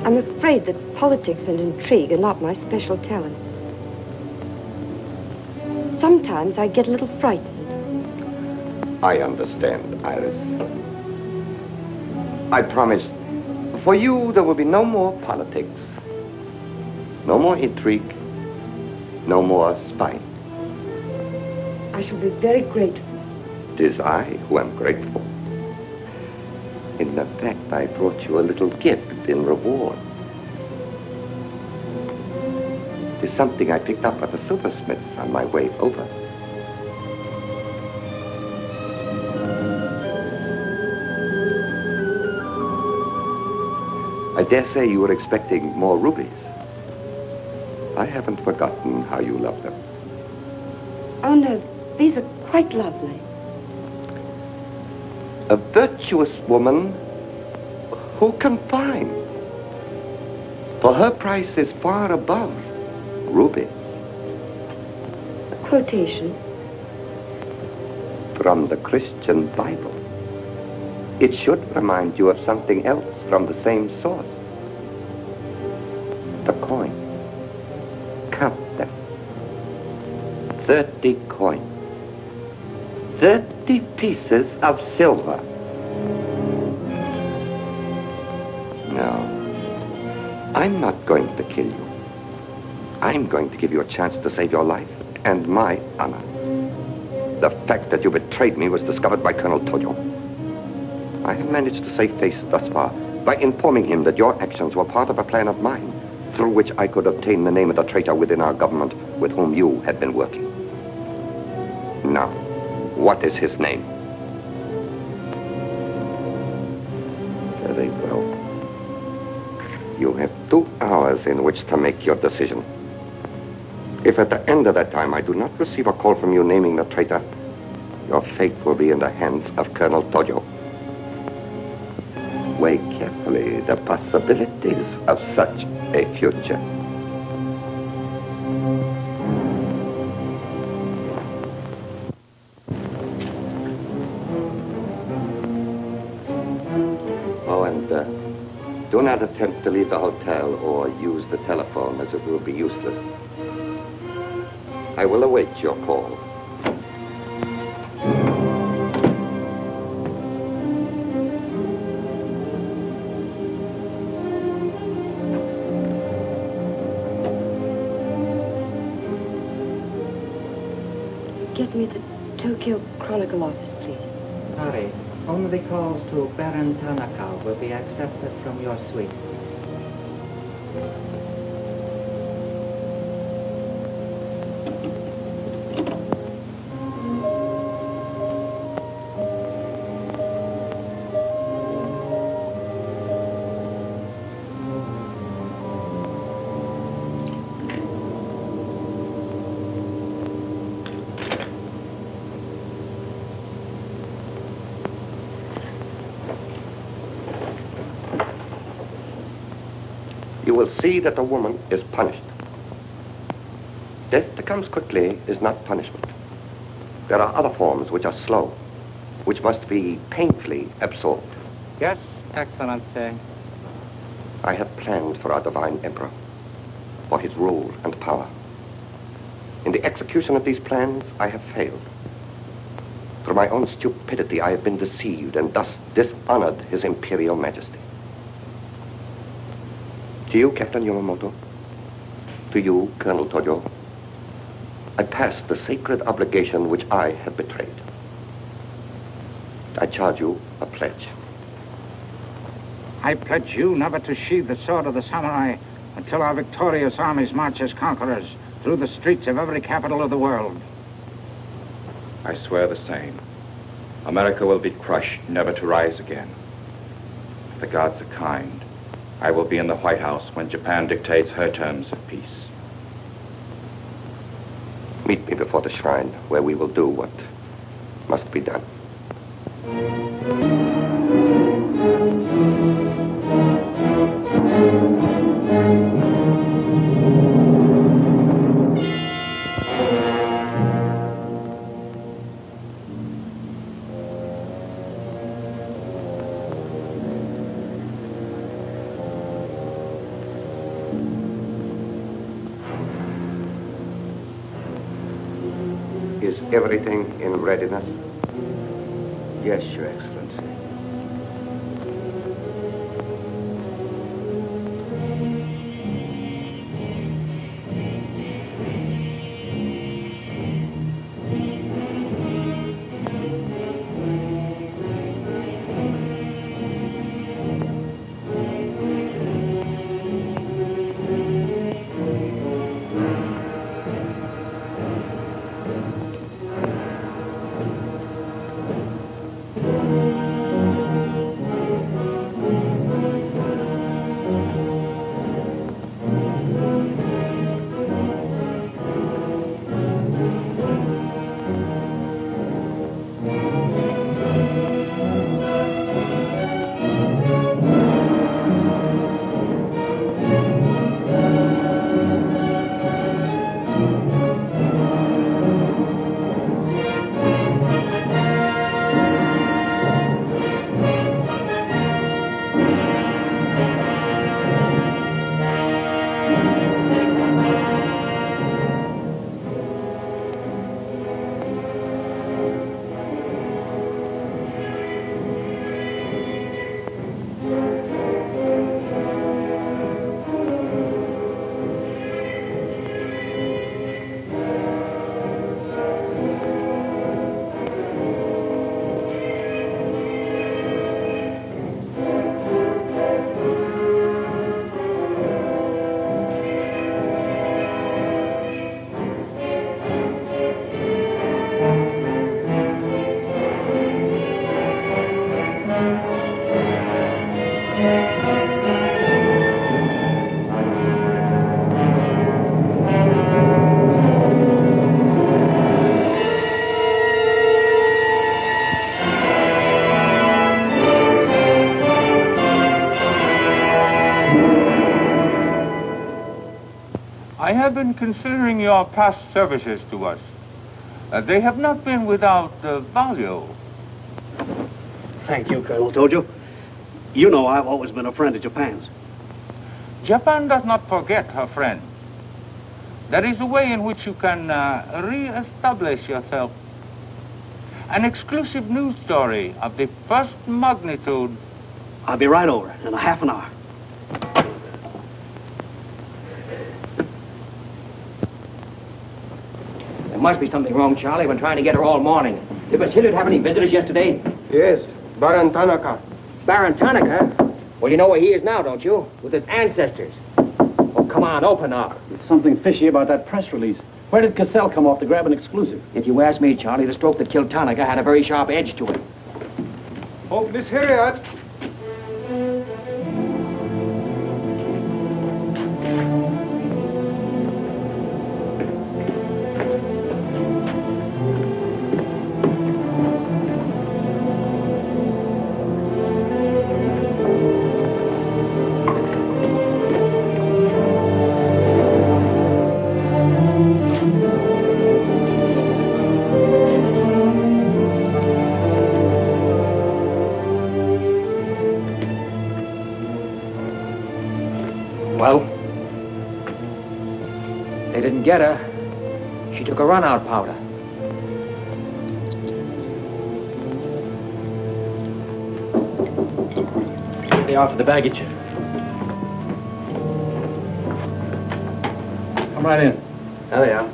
I'm afraid that politics and intrigue are not my special talent. Sometimes I get a little frightened. I understand, Iris. I promise, for you there will be no more politics, no more intrigue, no more spying. I shall be very grateful. It is I who am grateful. In fact, I brought you a little gift in reward. It is something I picked up at the silversmith on my way over. I dare say you were expecting more rubies. I haven't forgotten how you love them. Oh, no, these are quite lovely. A virtuous woman who can find. For her price is far above ruby. A quotation. From the Christian Bible. It should remind you of something else from the same source. The coin. Count them. 30 coins. 30 pieces of silver. No. I'm not going to kill you. I'm going to give you a chance to save your life and my honor. The fact that you betrayed me was discovered by Colonel Toyo. I have managed to save face thus far by informing him that your actions were part of a plan of mine through which I could obtain the name of the traitor within our government with whom you had been working. Now, what is his name? Very well. You have 2 hours in which to make your decision. If at the end of that time I do not receive a call from you naming the traitor, your fate will be in the hands of Colonel Tojo. Weigh carefully the possibilities of such a future. Oh, and do not attempt to leave the hotel or use the telephone, as it will be useless. I will await your call. Get me the Tokyo Chronicle office, please. Sorry, only calls to Baron Tanaka will be accepted from your suite. You will see that the woman is punished. Death that comes quickly is not punishment. There are other forms which are slow, which must be painfully absorbed. Yes, Excellency. I have planned for our divine emperor, for his rule and power. In the execution of these plans, I have failed. Through my own stupidity, I have been deceived and thus dishonored his imperial majesty. To you, Captain Yamamoto, to you, Colonel Tojo, I pass the sacred obligation which I have betrayed. I charge you a pledge. I pledge you never to sheathe the sword of the samurai until our victorious armies march as conquerors through the streets of every capital of the world. I swear the same. America will be crushed, never to rise again. If the gods are kind, I will be in the White House when Japan dictates her terms of peace. Meet me before the shrine, where we will do what must be done. Is everything in readiness? Yes, Your Excellency. have been considering your past services to us. They have not been without value. Thank you, Colonel Tojo. You know I've always been a friend of Japan's. Japan does not forget her friend. There is a way in which you can re-establish yourself. An exclusive news story of the first magnitude. I'll be right over in a half an hour. There must be something wrong, Charlie. I've been trying to get her all morning. Did Miss Hilliard have any visitors yesterday? Yes, Baron Tanaka. Baron Tanaka? Well, you know where he is now, don't you? With his ancestors. Oh, come on, open up. There's something fishy about that press release. Where did Cassell come off to grab an exclusive? If you ask me, Charlie, the stroke that killed Tanaka had a very sharp edge to it. Oh, Miss Hilliard. Well, they didn't get her. She took a run-out powder. They are for the baggage. Come right in. There they are.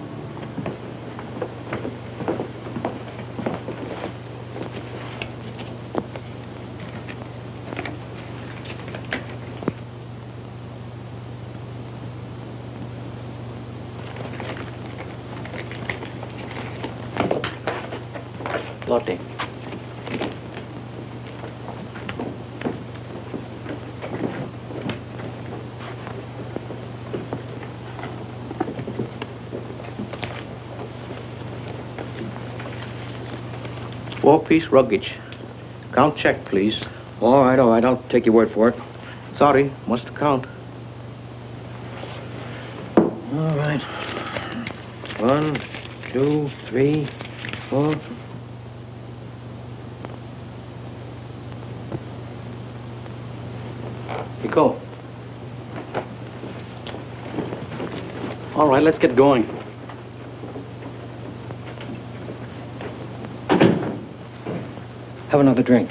Lotte. Four-piece luggage. Count check, please. All right, I'll take your word for it. Sorry, must count. All right. 1, 2, 3, 4. Go. All right, let's get going. Have another drink.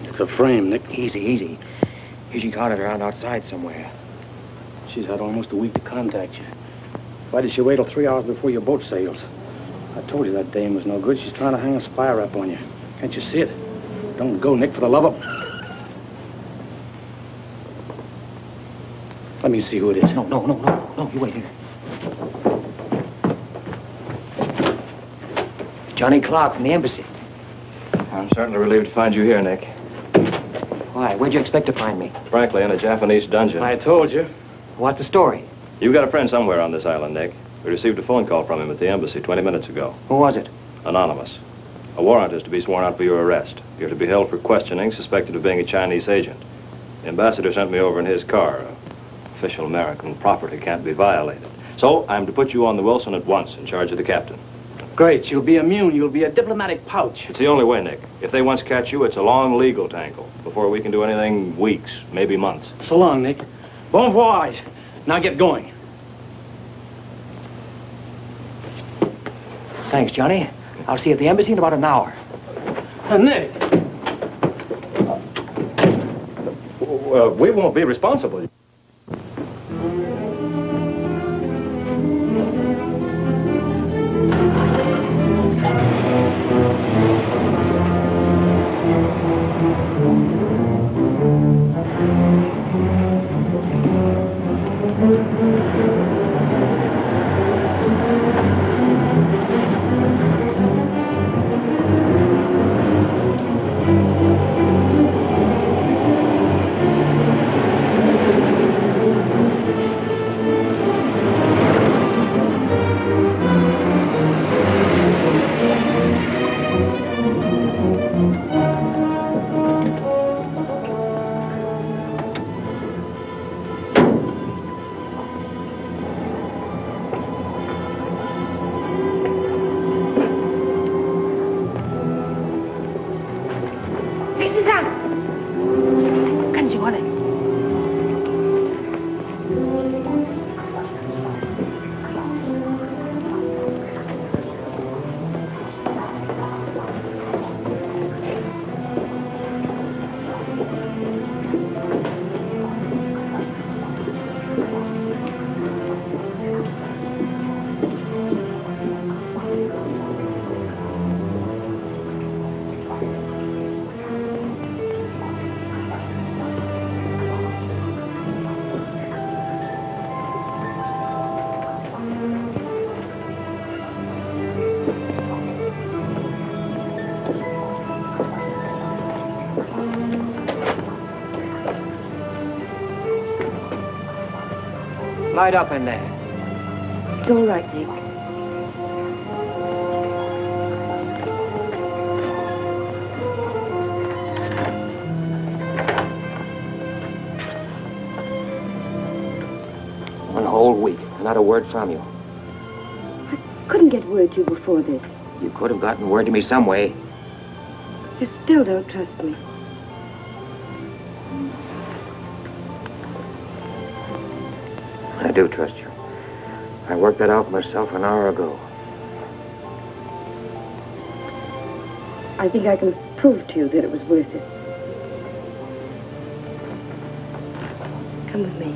It's a frame, Nick. Easy. She caught it around outside somewhere. She's had almost a week to contact you. Why did she wait till 3 hours before your boat sails? I told you that dame was no good. She's trying to hang a spy rap on you. Can't you see it? Don't go, Nick, for the love of... Let me see who it is. No, you wait here. Johnny Clark from the embassy. I'm certainly relieved to find you here, Nick. Why? Where'd you expect to find me? Frankly, in a Japanese dungeon. I told you. What's the story? You've got a friend somewhere on this island, Nick. We received a phone call from him at the embassy 20 minutes ago. Who was it? Anonymous. A warrant is to be sworn out for your arrest. You're to be held for questioning, suspected of being a Chinese agent. The ambassador sent me over in his car. Official American property can't be violated. So I'm to put you on the Wilson at once in charge of the captain. Great. You'll be immune. You'll be a diplomatic pouch. It's the only way, Nick. If they once catch you, it's a long legal tangle. Before we can do anything, weeks, maybe months. So long, Nick. Bon voyage. Now get going. Thanks, Johnny. I'll see you at the embassy in about an hour. Nick! We won't be responsible. Light up in there. It's all right, Nick. One whole week, not a word from you. Couldn't get word to you before this. You could have gotten word to me some way. You still don't trust me. I do trust you. I worked that out myself an hour ago. I think I can prove to you that it was worth it. Come with me.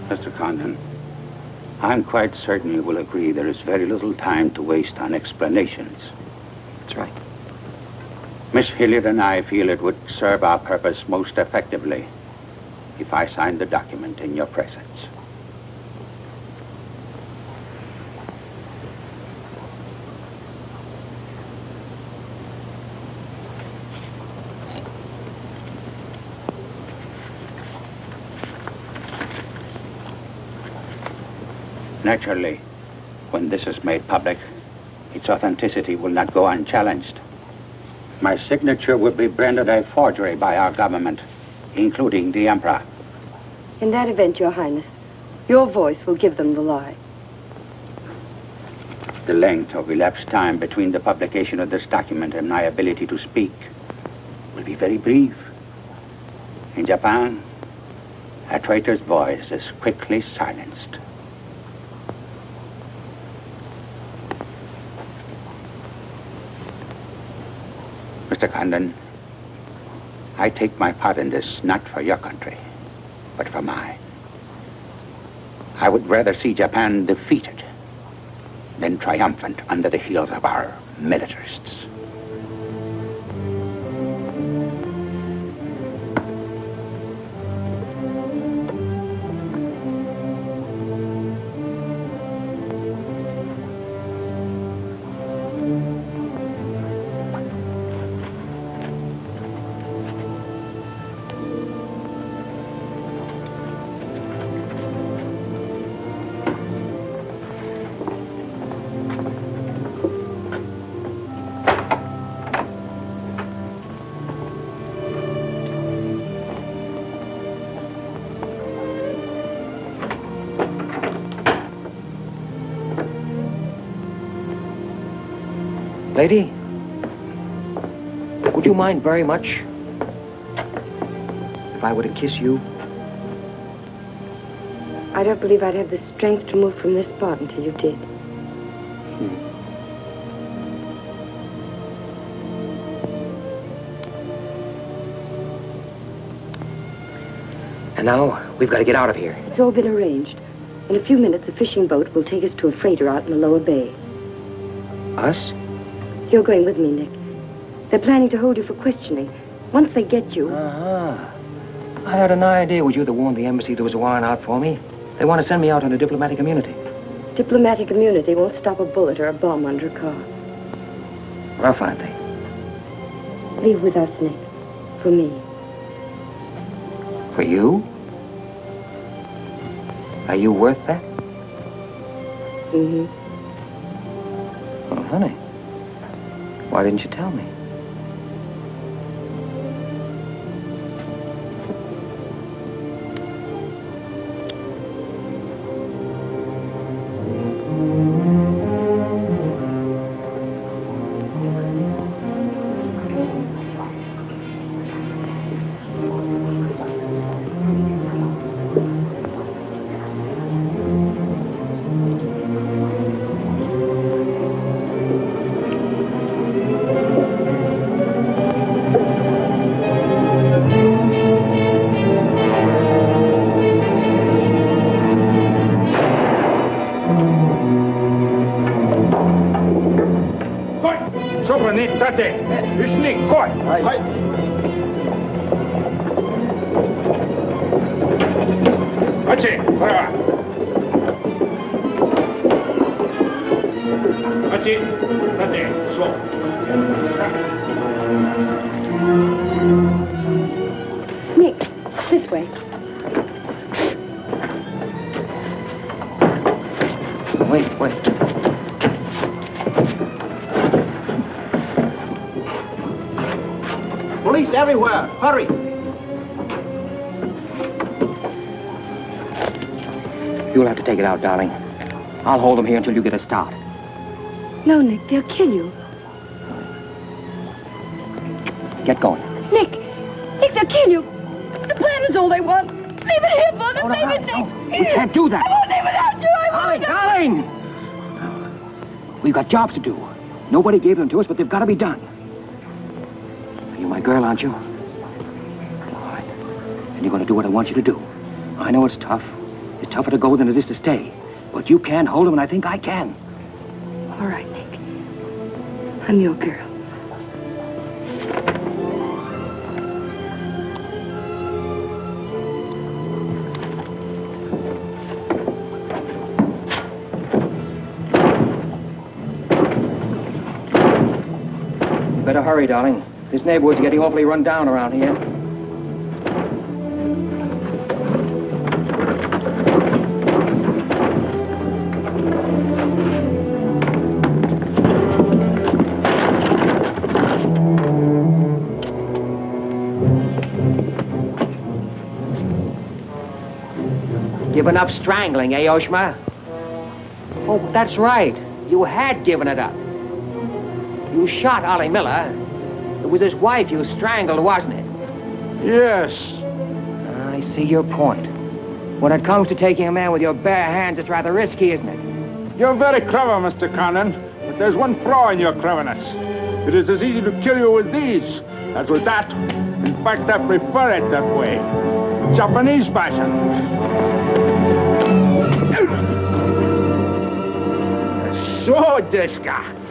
Mr. Condon, I'm quite certain you will agree there is very little time to waste on explanations. That's right. Miss Hilliard and I feel it would serve our purpose most effectively if I signed the document in your presence. Naturally, when this is made public, its authenticity will not go unchallenged. My signature will be branded a forgery by our government, including the Emperor. In that event, Your Highness, your voice will give them the lie. The length of elapsed time between the publication of this document and my ability to speak will be very brief. In Japan, a traitor's voice is quickly silenced. Mr. Condon, I take my part in this not for your country, but for mine. I would rather see Japan defeated than triumphant under the heels of our militarists. Lady, would you mind very much if I were to kiss you? I don't believe I'd have the strength to move from this spot until you did. And now, we've got to get out of here. It's all been arranged. In a few minutes, a fishing boat will take us to a freighter out in the lower bay. Us? You're going with me, Nick. They're planning to hold you for questioning. Once they get you... I had an idea it was you that warned the embassy there was a warrant out for me. They want to send me out on a diplomatic immunity. Diplomatic immunity won't stop a bullet or a bomb under a car. Rough, aren't they? Leave with us, Nick. For me. For you? Are you worth that? Mm-hmm. Oh, honey. Why didn't you tell me? Shanti. You sneak. Go on. That's it. Whatever. That's it. That's it. So. Nick, this way. Wait. Police everywhere. Hurry. You'll have to take it out, darling. I'll hold them here until you get a start. No, Nick, they'll kill you. Get going. Nick, they'll kill you. The plan is all they want. Leave it here, Father. Leave it, Nick. We can't do that. I won't leave without you. I won't. Darling! We've got jobs to do. Nobody gave them to us, but they've got to be done. You're my girl, aren't you? All right. And you're going to do what I want you to do. I know it's tough. It's tougher to go than it is to stay. But you can hold them, and I think I can. All right, Nick. I'm your girl. Better hurry, darling. This neighborhood's getting awfully run down around here. Given up strangling, eh, Oshma? Oh, that's right. You had given it up. You shot Ollie Miller. It was his wife you strangled, wasn't it? Yes. I see your point. When it comes to taking a man with your bare hands, it's rather risky, isn't it? You're very clever, Mr. Condon, but there's one flaw in your cleverness. It is as easy to kill you with these as with that. In fact, I prefer it that way. Japanese fashion. So, Diska.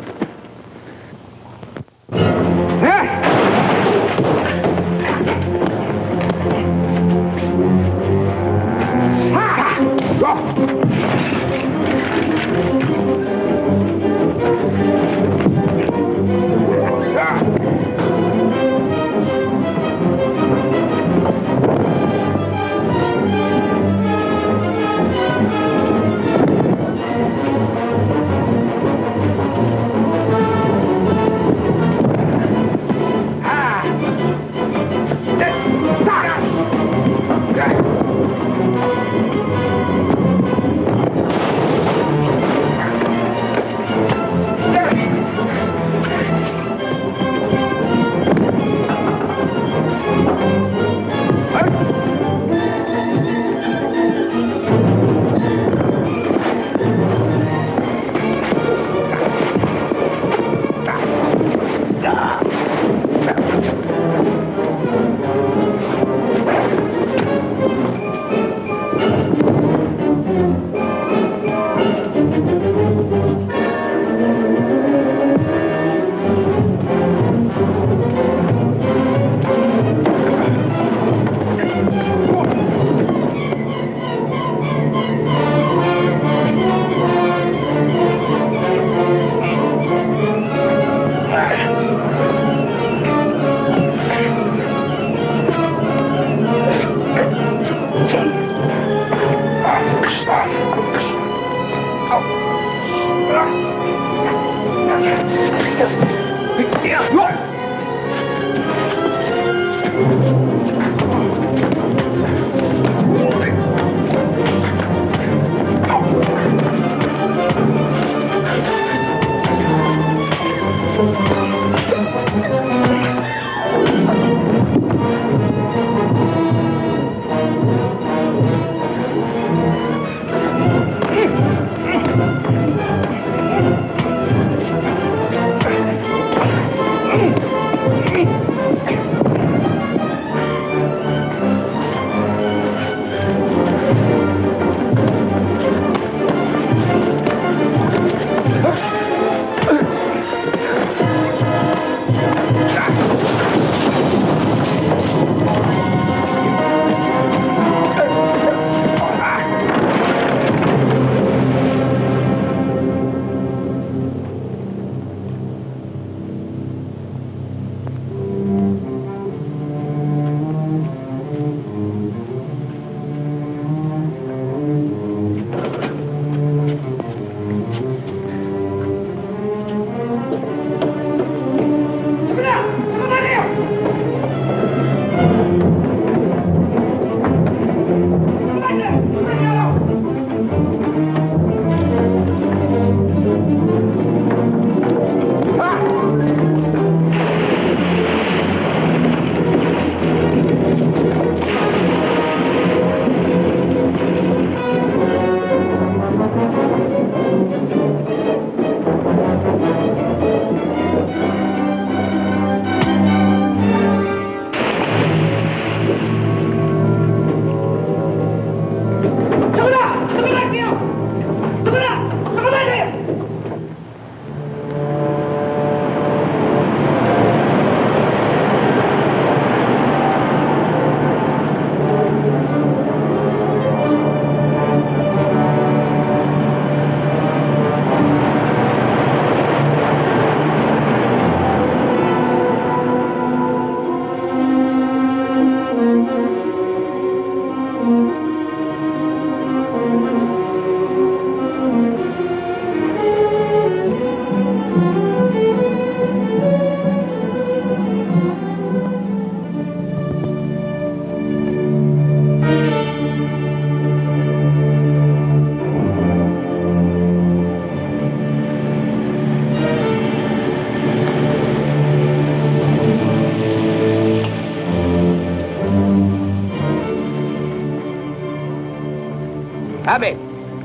Abe,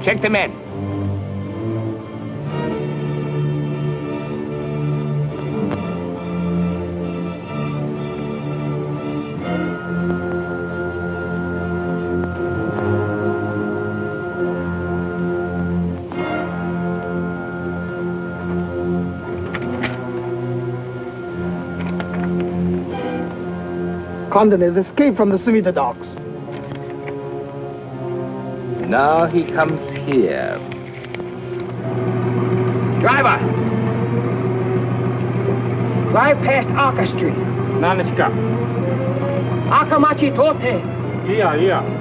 check the men. Condon has escaped from the Sumida docks. Now he comes here. Driver! Drive past Arca Street. Naniska. Akamachi Tote. Yeah.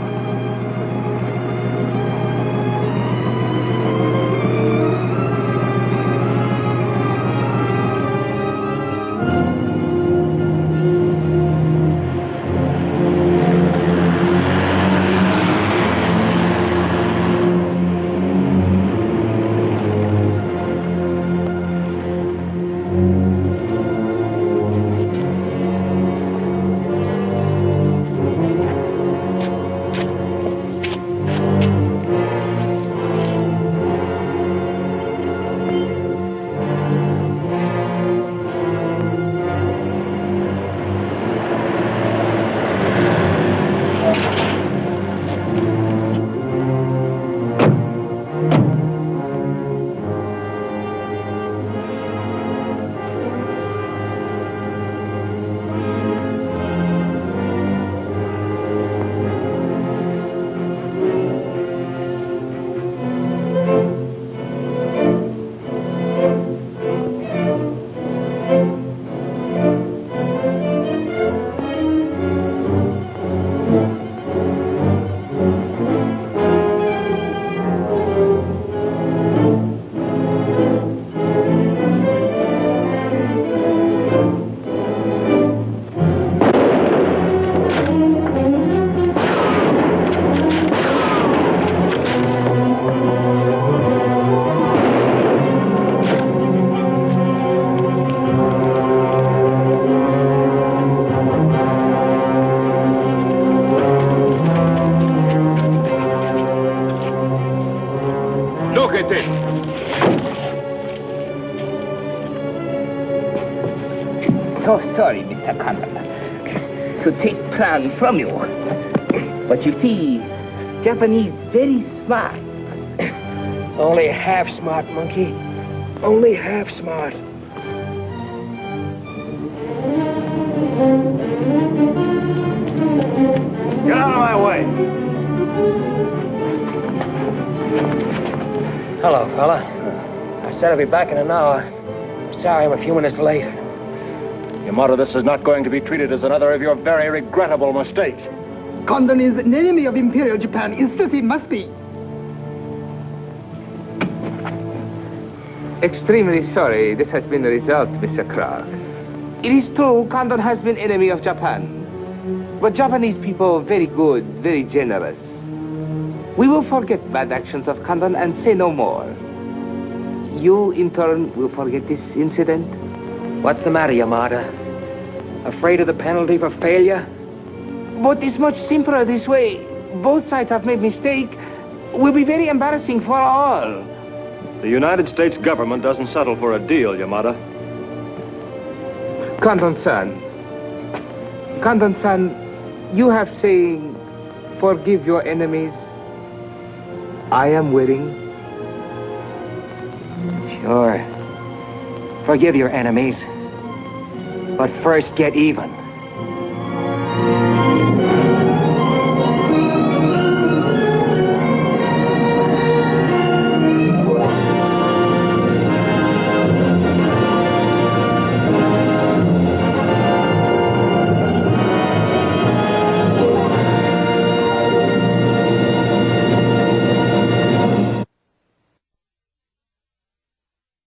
So sorry, Mr. Condon, to take plan from you. But you see, Japanese very smart. Only half smart, monkey. Only half smart. Get out of my way. Hello, fella. I said I'd be back in an hour. Sorry I'm a few minutes late. Yamato, this is not going to be treated as another of your very regrettable mistakes. Condon is an enemy of Imperial Japan. Insist it must be. Extremely sorry this has been the result, Mr. Clark. It is true Condon has been enemy of Japan. But Japanese people very good, very generous. We will forget bad actions of Condon and say no more. You, in turn, will forget this incident? What's the matter, Yamada? Afraid of the penalty for failure? But it's much simpler this way. Both sides have made mistake. Will be very embarrassing for all. The United States government doesn't settle for a deal, Yamada. Condon-san, you have saying, forgive your enemies. I am willing. Sure. Forgive your enemies. But first, get even.